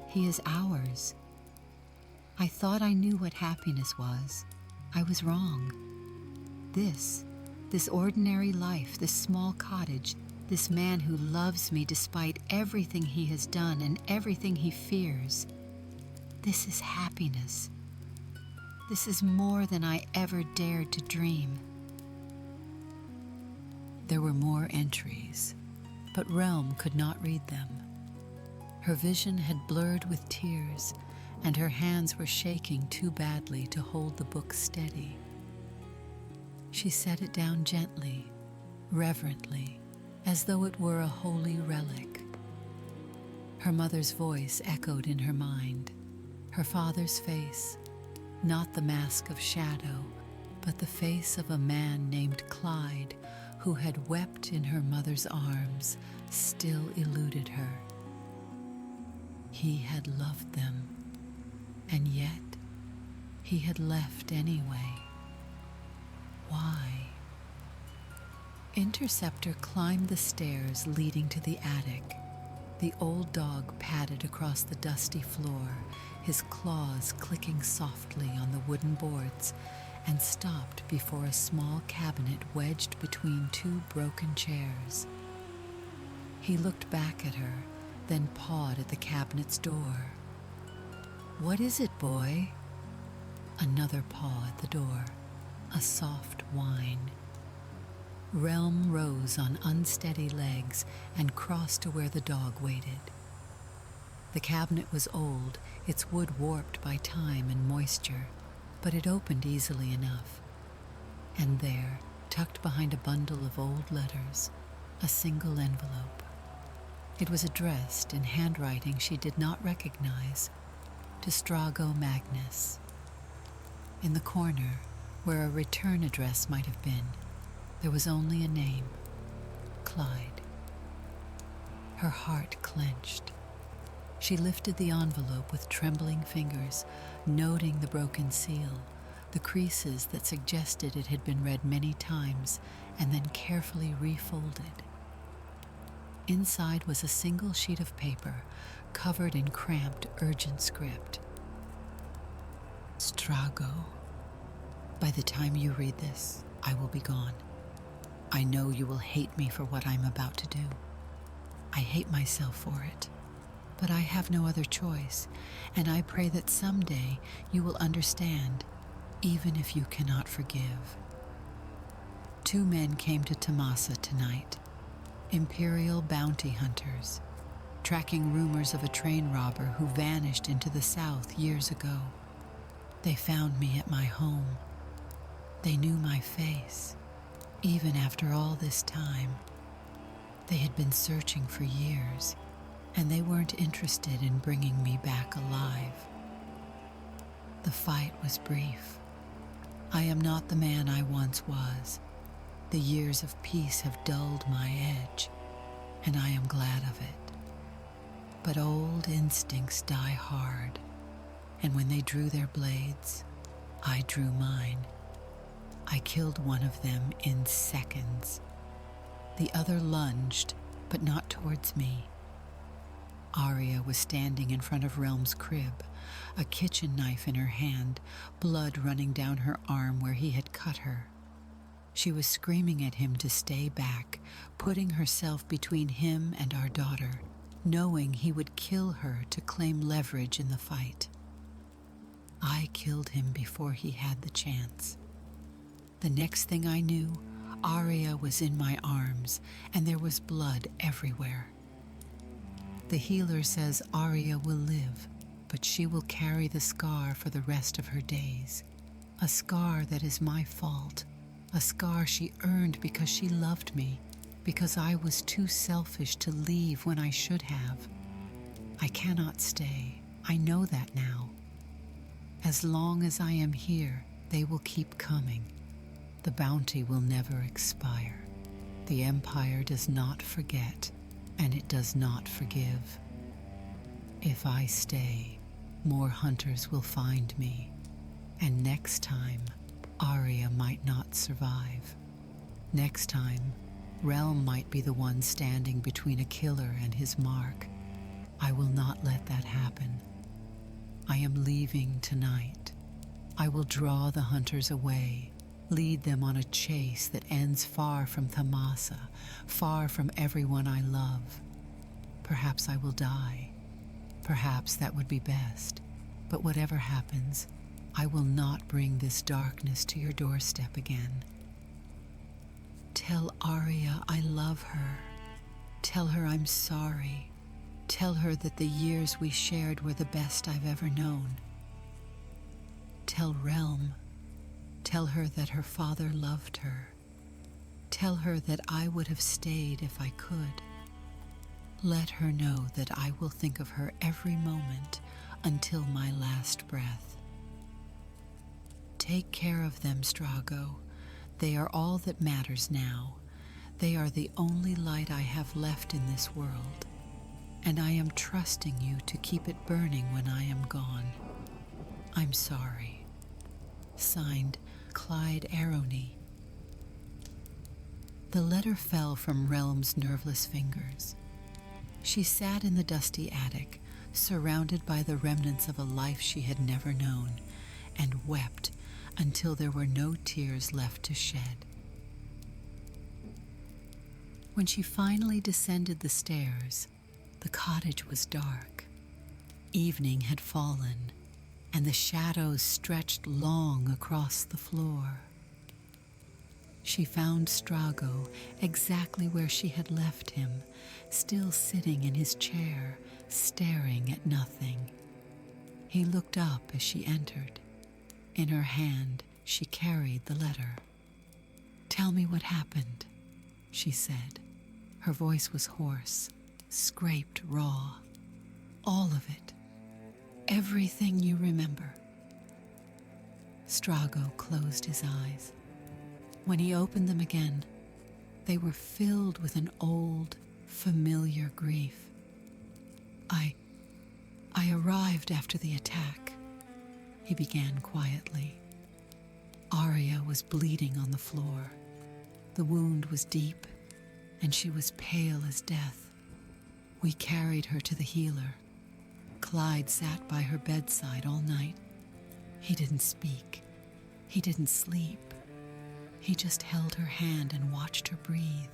He is ours. I thought I knew what happiness was. I was wrong. This ordinary life, this small cottage, this man who loves me despite everything he has done and everything he fears, this is happiness. This is more than I ever dared to dream. There were more entries, but Relm could not read them. Her vision had blurred with tears, and her hands were shaking too badly to hold the book steady. She set it down gently, reverently, as though it were a holy relic. Her mother's voice echoed in her mind, her father's face, not the mask of shadow, but the face of a man named Clyde, who had wept in her mother's arms, still eluded her. He had loved them, and yet he had left anyway. Why? Interceptor climbed the stairs leading to the attic. The old dog padded across the dusty floor, his claws clicking softly on the wooden boards, and stopped before a small cabinet wedged between two broken chairs. He looked back at her, then pawed at the cabinet's door. "What is it, boy?" Another paw at the door, a soft whine. Relm rose on unsteady legs and crossed to where the dog waited. The cabinet was old, its wood warped by time and moisture, but it opened easily enough. And there, tucked behind a bundle of old letters, a single envelope. It was addressed in handwriting she did not recognize, to Strago Magnus. In the corner, where a return address might have been, there was only a name, Clyde. Her heart clenched. She lifted the envelope with trembling fingers, noting the broken seal, the creases that suggested it had been read many times, and then carefully refolded. Inside was a single sheet of paper, covered in cramped, urgent script. Strago, by the time you read this, I will be gone. I know you will hate me for what I'm about to do. I hate myself for it. But I have no other choice, and I pray that someday you will understand, even if you cannot forgive. 2 men came to Tomasa tonight, Imperial bounty hunters, tracking rumors of a train robber who vanished into the south years ago. They found me at my home. They knew my face, even after all this time. They had been searching for years, and they weren't interested in bringing me back alive. The fight was brief. I am not the man I once was. The years of peace have dulled my edge, and I am glad of it. But old instincts die hard, and when they drew their blades, I drew mine. I killed one of them in seconds. The other lunged, but not towards me. Arya was standing in front of Relm's crib, a kitchen knife in her hand, blood running down her arm where he had cut her. She was screaming at him to stay back, putting herself between him and our daughter, knowing he would kill her to claim leverage in the fight. I killed him before he had the chance. The next thing I knew, Arya was in my arms, and there was blood everywhere. The healer says Arya will live, but she will carry the scar for the rest of her days. A scar that is my fault. A scar she earned because she loved me, because I was too selfish to leave when I should have. I cannot stay. I know that now. As long as I am here, they will keep coming. The bounty will never expire. The Empire does not forget, and it does not forgive. If I stay, more hunters will find me, and next time, Arya might not survive. Next time, Relm might be the one standing between a killer and his mark. I will not let that happen. I am leaving tonight. I will draw the hunters away, lead them on a chase that ends far from Thamasa, far from everyone I love. Perhaps I will die. Perhaps that would be best. But whatever happens, I will not bring this darkness to your doorstep again. Tell Arya I love her. Tell her I'm sorry. Tell her that the years we shared were the best I've ever known. Tell Relm. Tell her that her father loved her. Tell her that I would have stayed if I could. Let her know that I will think of her every moment until my last breath. Take care of them, Strago. They are all that matters now. They are the only light I have left in this world, and I am trusting you to keep it burning when I am gone. I'm sorry. Signed, Clyde Arrowny. The letter fell from Relm's nerveless fingers. She sat in the dusty attic, surrounded by the remnants of a life she had never known, and wept until there were no tears left to shed. When she finally descended the stairs, the cottage was dark. Evening had fallen, and the shadows stretched long across the floor. She found Strago exactly where she had left him, still sitting in his chair, staring at nothing. He looked up as she entered. In her hand, she carried the letter. "Tell me what happened," she said. Her voice was hoarse, scraped raw. All of it. Everything you remember. Strago closed his eyes. When he opened them again, they were filled with an old, familiar grief. I arrived after the attack," he began quietly. Arya was bleeding on the floor. The wound was deep, and she was pale as death. We carried her to the healer. Clyde sat by her bedside all night. He didn't speak. He didn't sleep. He just held her hand and watched her breathe.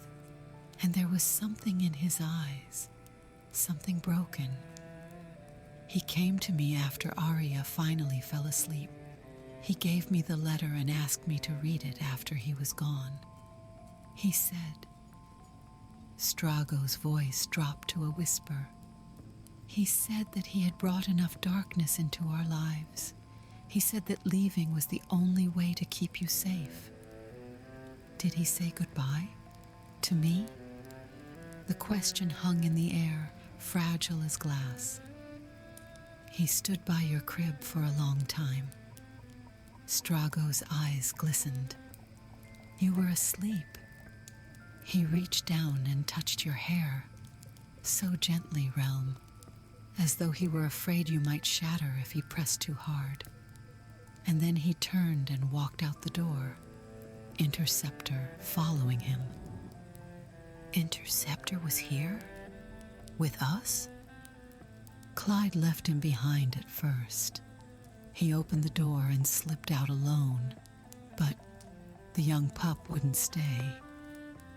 And there was something in his eyes, something broken. He came to me after Arya finally fell asleep. He gave me the letter and asked me to read it after he was gone. He said, Strago's voice dropped to a whisper. He said that he had brought enough darkness into our lives. He said that leaving was the only way to keep you safe. Did he say goodbye? To me? The question hung in the air, fragile as glass. He stood by your crib for a long time. Strago's eyes glistened. You were asleep. He reached down and touched your hair, so gently, Relm, as though he were afraid you might shatter if he pressed too hard. And then he turned and walked out the door, Interceptor following him. Interceptor was here? With us? Clyde left him behind at first. He opened the door and slipped out alone, but the young pup wouldn't stay.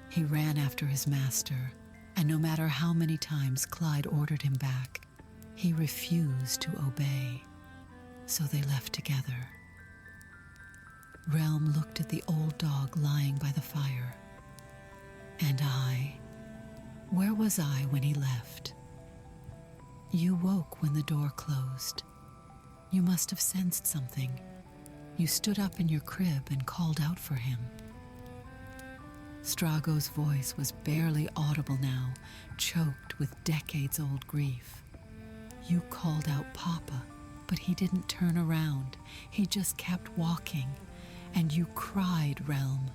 He ran after his master, and no matter how many times Clyde ordered him back, he refused to obey. So they left together. Relm looked at the old dog lying by the fire. And where was I when he left? You woke when the door closed. You must have sensed something. You stood up in your crib and called out for him. Strago's voice was barely audible now, choked with decades-old grief. You called out Papa, but he didn't turn around. He just kept walking. And you cried, Relm.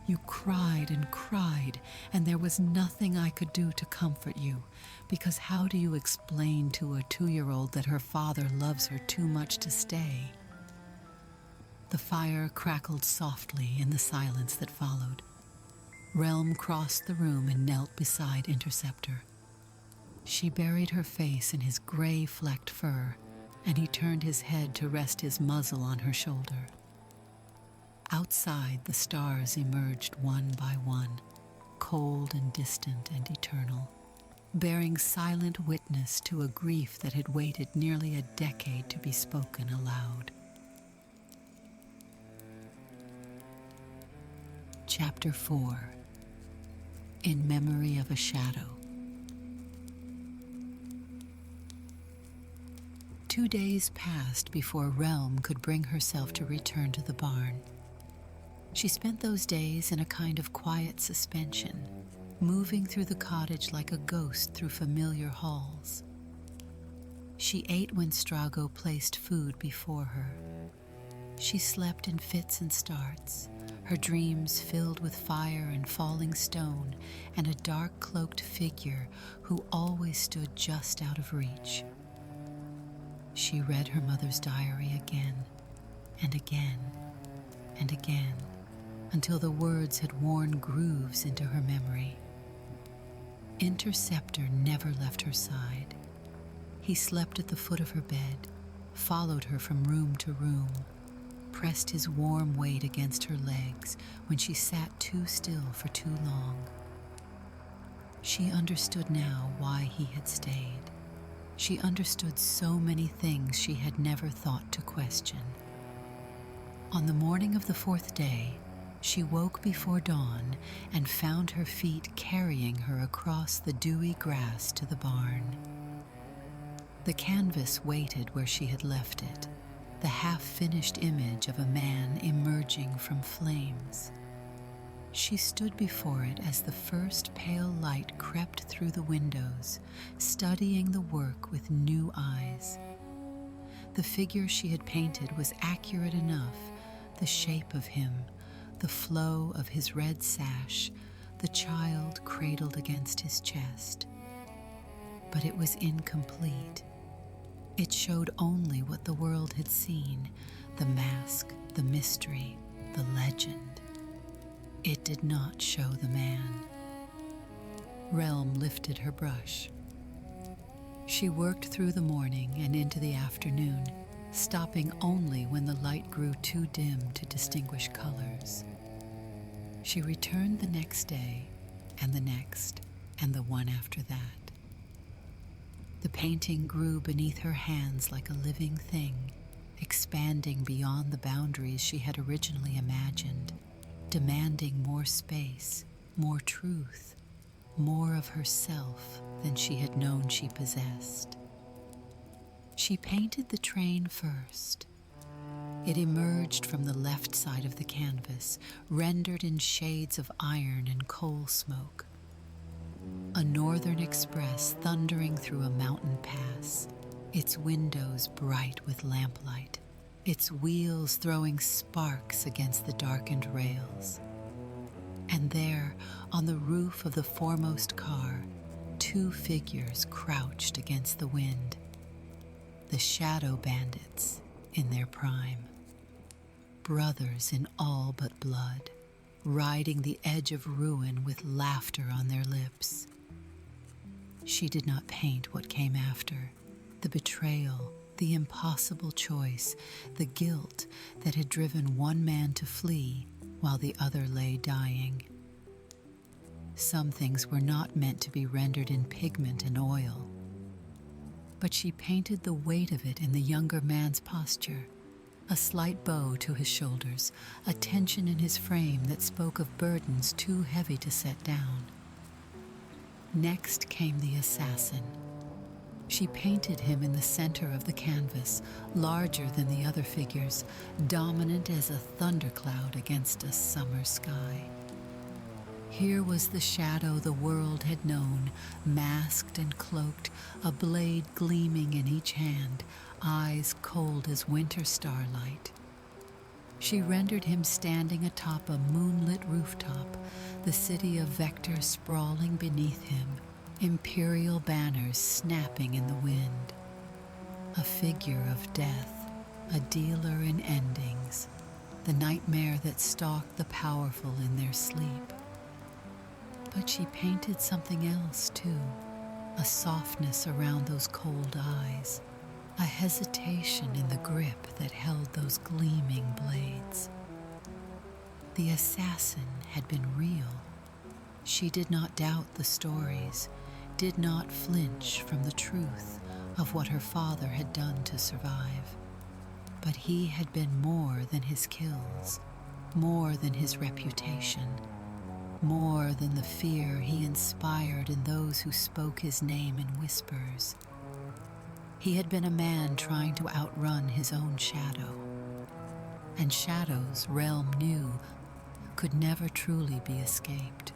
You cried and cried, and there was nothing I could do to comfort you, because how do you explain to a 2-year-old that her father loves her too much to stay? The fire crackled softly in the silence that followed. Relm crossed the room and knelt beside Interceptor. She buried her face in his gray-flecked fur, and he turned his head to rest his muzzle on her shoulder. Outside, the stars emerged one by one, cold and distant and eternal, bearing silent witness to a grief that had waited nearly a decade to be spoken aloud. Chapter 4. In Memory of a Shadow. 2 days passed before Relm could bring herself to return to the barn. She spent those days in a kind of quiet suspension, moving through the cottage like a ghost through familiar halls. She ate when Strago placed food before her. She slept in fits and starts, her dreams filled with fire and falling stone and a dark-cloaked figure who always stood just out of reach. She read her mother's diary again and again and again, until the words had worn grooves into her memory. Interceptor never left her side. He slept at the foot of her bed, followed her from room to room, pressed his warm weight against her legs when she sat too still for too long. She understood now why he had stayed. She understood so many things she had never thought to question. On the morning of the 4th day, she woke before dawn and found her feet carrying her across the dewy grass to the barn. The canvas waited where she had left it, the half-finished image of a man emerging from flames. She stood before it as the first pale light crept through the windows, studying the work with new eyes. The figure she had painted was accurate enough, the shape of him, the flow of his red sash, the child cradled against his chest. But it was incomplete. It showed only what the world had seen, the mask, the mystery, the legend. It did not show the man. Relm lifted her brush. She worked through the morning and into the afternoon, stopping only when the light grew too dim to distinguish colors. She returned the next day, and the next, and the one after that. The painting grew beneath her hands like a living thing, expanding beyond the boundaries she had originally imagined, demanding more space, more truth, more of herself than she had known she possessed. She painted the train first. It emerged from the left side of the canvas, rendered in shades of iron and coal smoke. A northern express thundering through a mountain pass, its windows bright with lamplight, its wheels throwing sparks against the darkened rails. And there, on the roof of the foremost car, 2 figures crouched against the wind. The shadow bandits in their prime. Brothers in all but blood, riding the edge of ruin with laughter on their lips. She did not paint what came after, the betrayal, the impossible choice, the guilt that had driven one man to flee while the other lay dying. Some things were not meant to be rendered in pigment and oil, but she painted the weight of it in the younger man's posture, a slight bow to his shoulders, a tension in his frame that spoke of burdens too heavy to set down. Next came the assassin. She painted him in the center of the canvas, larger than the other figures, dominant as a thundercloud against a summer sky. Here was the shadow the world had known, masked and cloaked, a blade gleaming in each hand, eyes cold as winter starlight. She rendered him standing atop a moonlit rooftop, the city of Vector sprawling beneath him, imperial banners snapping in the wind. A figure of death, a dealer in endings, the nightmare that stalked the powerful in their sleep. But she painted something else too, a softness around those cold eyes, a hesitation in the grip that held those gleaming blades. The assassin had been real. She did not doubt the stories, did not flinch from the truth of what her father had done to survive. But he had been more than his kills, more than his reputation, more than the fear he inspired in those who spoke his name in whispers. He had been a man trying to outrun his own shadow. And shadows, Relm knew, could never truly be escaped.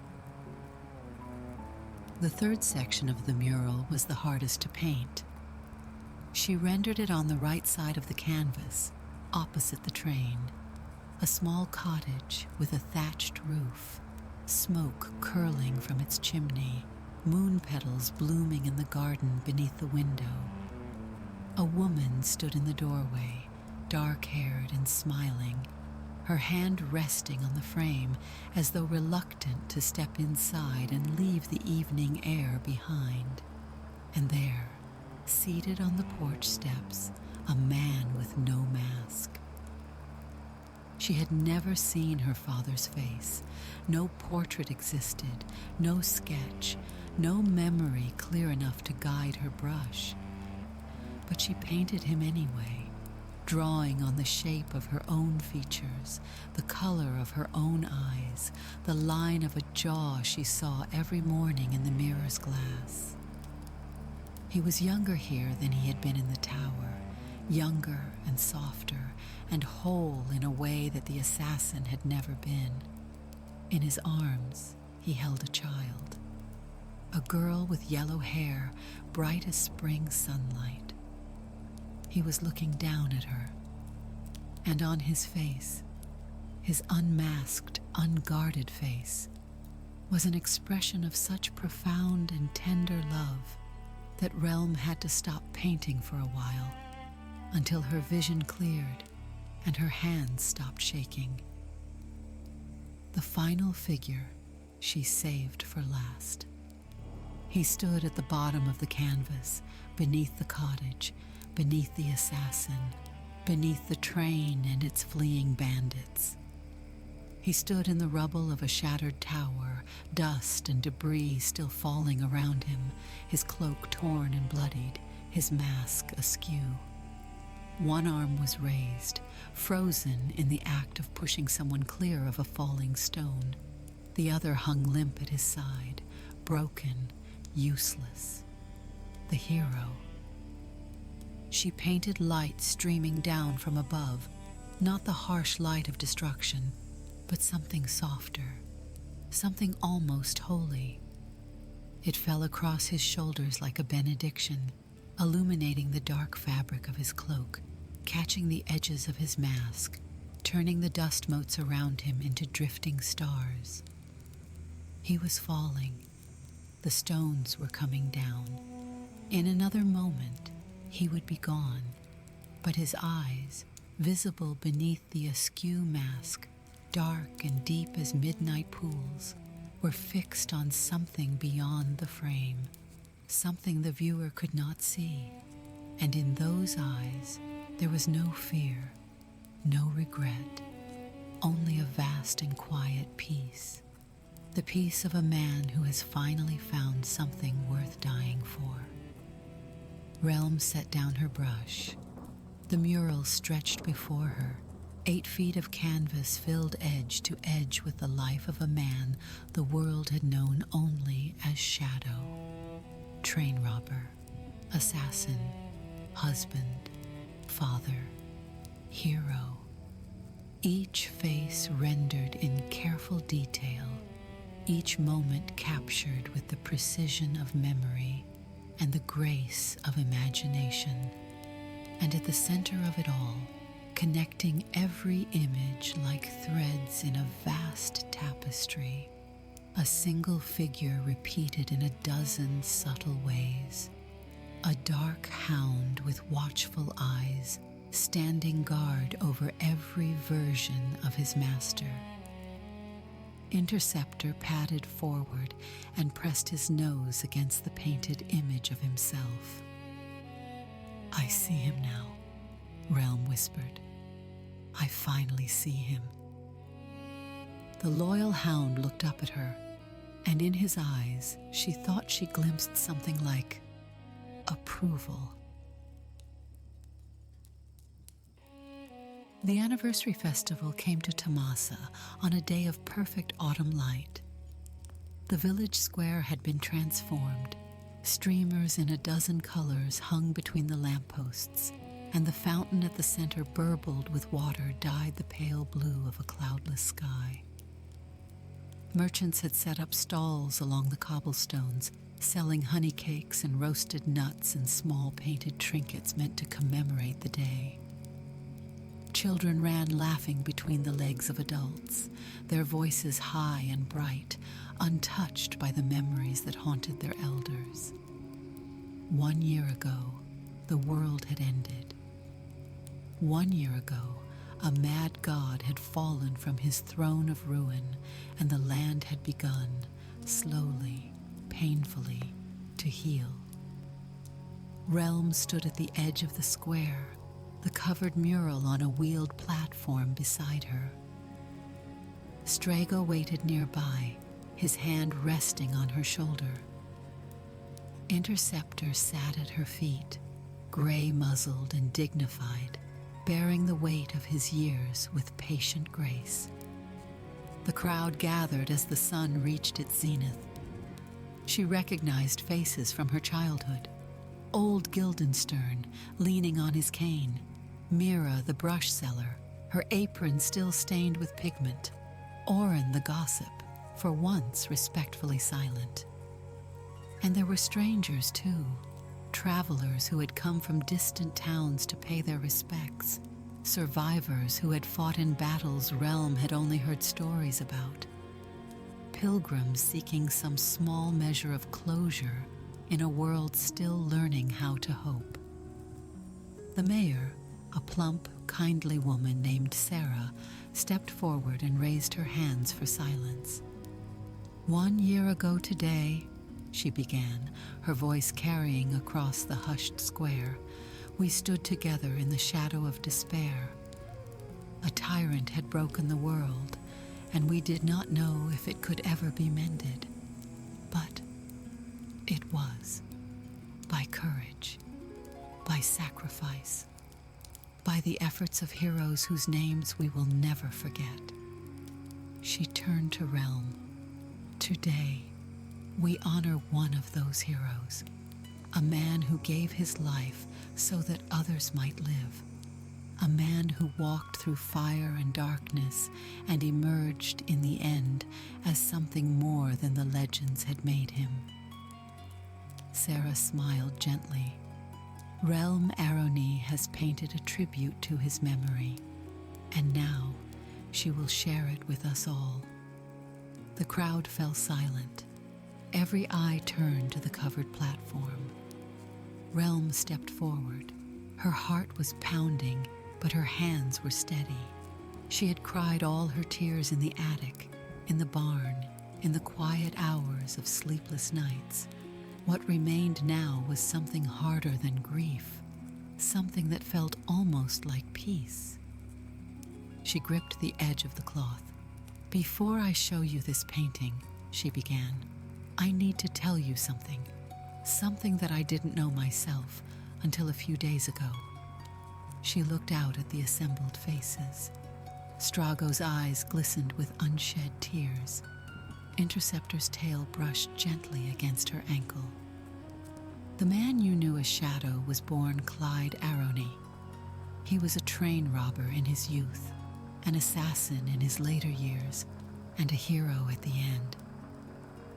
The third section of the mural was the hardest to paint. She rendered it on the right side of the canvas, opposite the train. A small cottage with a thatched roof, smoke curling from its chimney, moon petals blooming in the garden beneath the window. A woman stood in the doorway, dark-haired and smiling, her hand resting on the frame as though reluctant to step inside and leave the evening air behind. And there, seated on the porch steps, a man with no mask. She had never seen her father's face. No portrait existed, no sketch, no memory clear enough to guide her brush. But she painted him anyway, drawing on the shape of her own features, the color of her own eyes, the line of a jaw she saw every morning in the mirror's glass. He was younger here than he had been in the tower, younger and softer and whole in a way that the assassin had never been. In his arms, he held a child, a girl with yellow hair, bright as spring sunlight. He was looking down at her, and on his face, his unmasked, unguarded face, was an expression of such profound and tender love that Relm had to stop painting for a while, until her vision cleared and her hands stopped shaking. The final figure she saved for last. He stood at the bottom of the canvas, beneath the cottage, beneath the assassin, beneath the train and its fleeing bandits. He stood in the rubble of a shattered tower, dust and debris still falling around him, his cloak torn and bloodied, his mask askew. One arm was raised, frozen in the act of pushing someone clear of a falling stone. The other hung limp at his side, broken, useless. The hero. She painted light streaming down from above, not the harsh light of destruction, but something softer, something almost holy. It fell across his shoulders like a benediction, illuminating the dark fabric of his cloak, catching the edges of his mask, turning the dust motes around him into drifting stars. He was falling. The stones were coming down. In another moment, he would be gone, but his eyes, visible beneath the askew mask, dark and deep as midnight pools, were fixed on something beyond the frame, something the viewer could not see. And in those eyes, there was no fear, no regret, only a vast and quiet peace, the peace of a man who has finally found something worth dying for. Relm set down her brush. The mural stretched before her, 8 feet of canvas filled edge to edge with the life of a man the world had known only as Shadow. Train robber, assassin, husband, father, hero. Each face rendered in careful detail, each moment captured with the precision of memory and the grace of imagination. And at the center of it all, connecting every image like threads in a vast tapestry, A single figure repeated in a dozen subtle ways. A dark hound with watchful eyes, standing guard over every version of his master. Interceptor padded forward and pressed his nose against the painted image of himself. "I see him now," Relm whispered. "I finally see him." The loyal hound looked up at her, and in his eyes she thought she glimpsed something like approval. The anniversary festival came to Tamasa on a day of perfect autumn light. The village square had been transformed. Streamers in a dozen colors hung between the lampposts, and the fountain at the center burbled with water dyed the pale blue of a cloudless sky. Merchants had set up stalls along the cobblestones, selling honey cakes and roasted nuts and small painted trinkets meant to commemorate the day. Children ran laughing between the legs of adults, their voices high and bright, untouched by the memories that haunted their elders. 1 year ago, the world had ended. 1 year ago, a mad god had fallen from his throne of ruin, and the land had begun, slowly, painfully, to heal. Relm stood at the edge of the square, the covered mural on a wheeled platform beside her. Strago waited nearby, his hand resting on her shoulder. Interceptor sat at her feet, gray-muzzled and dignified, bearing the weight of his years with patient grace. The crowd gathered as the sun reached its zenith. She recognized faces from her childhood. Old Guildenstern, leaning on his cane, Mira, the brush seller, her apron still stained with pigment, Oren, the gossip, for once respectfully silent. And there were strangers, too, travelers who had come from distant towns to pay their respects, survivors who had fought in battles Relm had only heard stories about, pilgrims seeking some small measure of closure in a world still learning how to hope. The mayor, a plump, kindly woman named Sarah, stepped forward and raised her hands for silence. 1 year ago today, she began, her voice carrying across the hushed square, we stood together in the shadow of despair. A tyrant had broken the world, and we did not know if it could ever be mended. But it was, by courage, by sacrifice, by the efforts of heroes whose names we will never forget. She turned to Relm. Today, we honor one of those heroes, a man who gave his life so that others might live, a man who walked through fire and darkness and emerged in the end as something more than the legends had made him. Sarah smiled gently. Relm Arrowny has painted a tribute to his memory, and now she will share it with us all. The crowd fell silent. Every eye turned to the covered platform. Relm stepped forward. Her heart was pounding, but her hands were steady. She had cried all her tears in the attic, in the barn, in the quiet hours of sleepless nights. What remained now was something harder than grief, something that felt almost like peace. She gripped the edge of the cloth. "Before I show you this painting," she began, "I need to tell you something that I didn't know myself until a few days ago." She looked out at the assembled faces. Strago's eyes glistened with unshed tears. Interceptor's tail brushed gently against her ankle. The man you knew as Shadow was born Clyde Arrowny. He was a train robber in his youth, an assassin in his later years, and a hero at the end.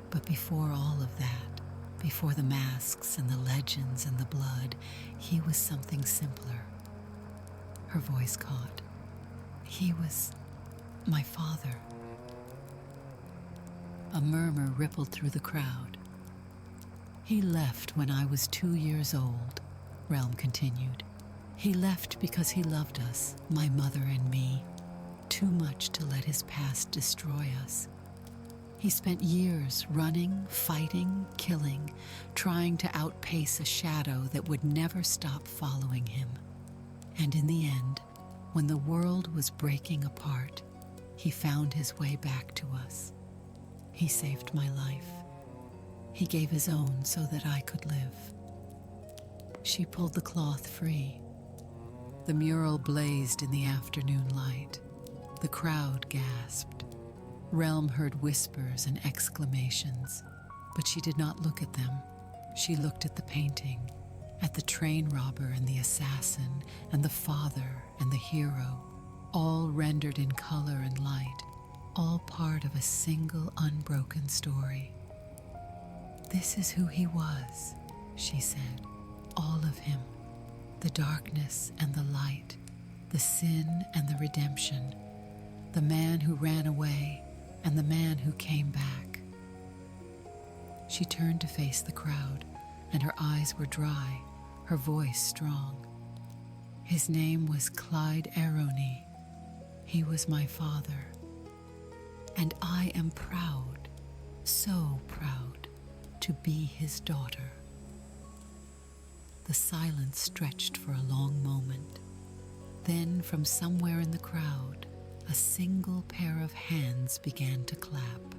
But before all of that, before the masks and the legends and the blood, he was something simpler. Her voice caught. He was my father. A murmur rippled through the crowd. He left when I was 2 years old, Relm continued. He left because he loved us, my mother and me, too much to let his past destroy us. He spent years running, fighting, killing, trying to outpace a shadow that would never stop following him. And in the end, when the world was breaking apart, he found his way back to us. He saved my life. He gave his own so that I could live. She pulled the cloth free. The mural blazed in the afternoon light. The crowd gasped. Relm heard whispers and exclamations, but she did not look at them. She looked at the painting, at the train robber and the assassin, and the father and the hero, all rendered in color and light, all part of a single unbroken story. This is who he was, she said, all of him, the darkness and the light, the sin and the redemption, the man who ran away and the man who came back. She turned to face the crowd, and her eyes were dry, her voice strong. His name was Clyde Arrowny. He was my father. And I am proud, so proud, to be his daughter. The silence stretched for a long moment. Then, from somewhere in the crowd, a single pair of hands began to clap.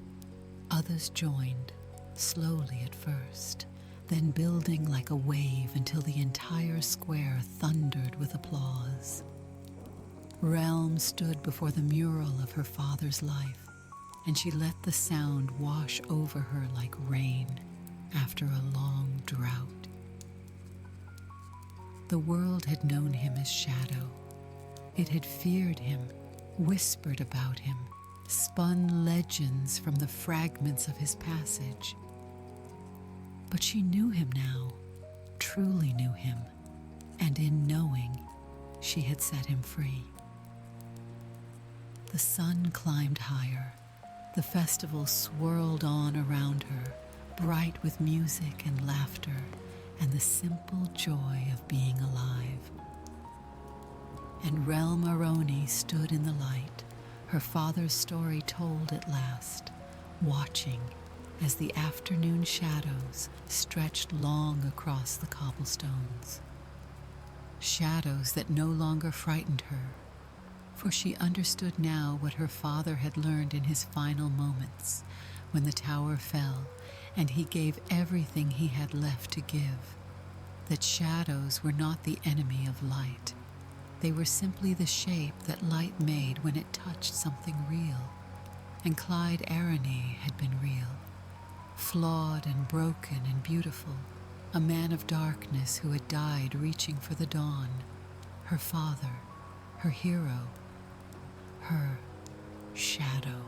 Others joined, slowly at first, then building like a wave until the entire square thundered with applause. Relm stood before the mural of her father's life, and she let the sound wash over her like rain after a long drought. The world had known him as Shadow. It had feared him, whispered about him, spun legends from the fragments of his passage. But she knew him now, truly knew him, and in knowing, she had set him free. The sun climbed higher. The festival swirled on around her, bright with music and laughter and the simple joy of being alive. And Relm Arrowny stood in the light, her father's story told at last, watching as the afternoon shadows stretched long across the cobblestones. Shadows that no longer frightened her, for she understood now what her father had learned in his final moments when the tower fell and he gave everything he had left to give, that shadows were not the enemy of light. They were simply the shape that light made when it touched something real, and Clyde Arrowny had been real, flawed and broken and beautiful, a man of darkness who had died reaching for the dawn, her father, her hero, her shadow.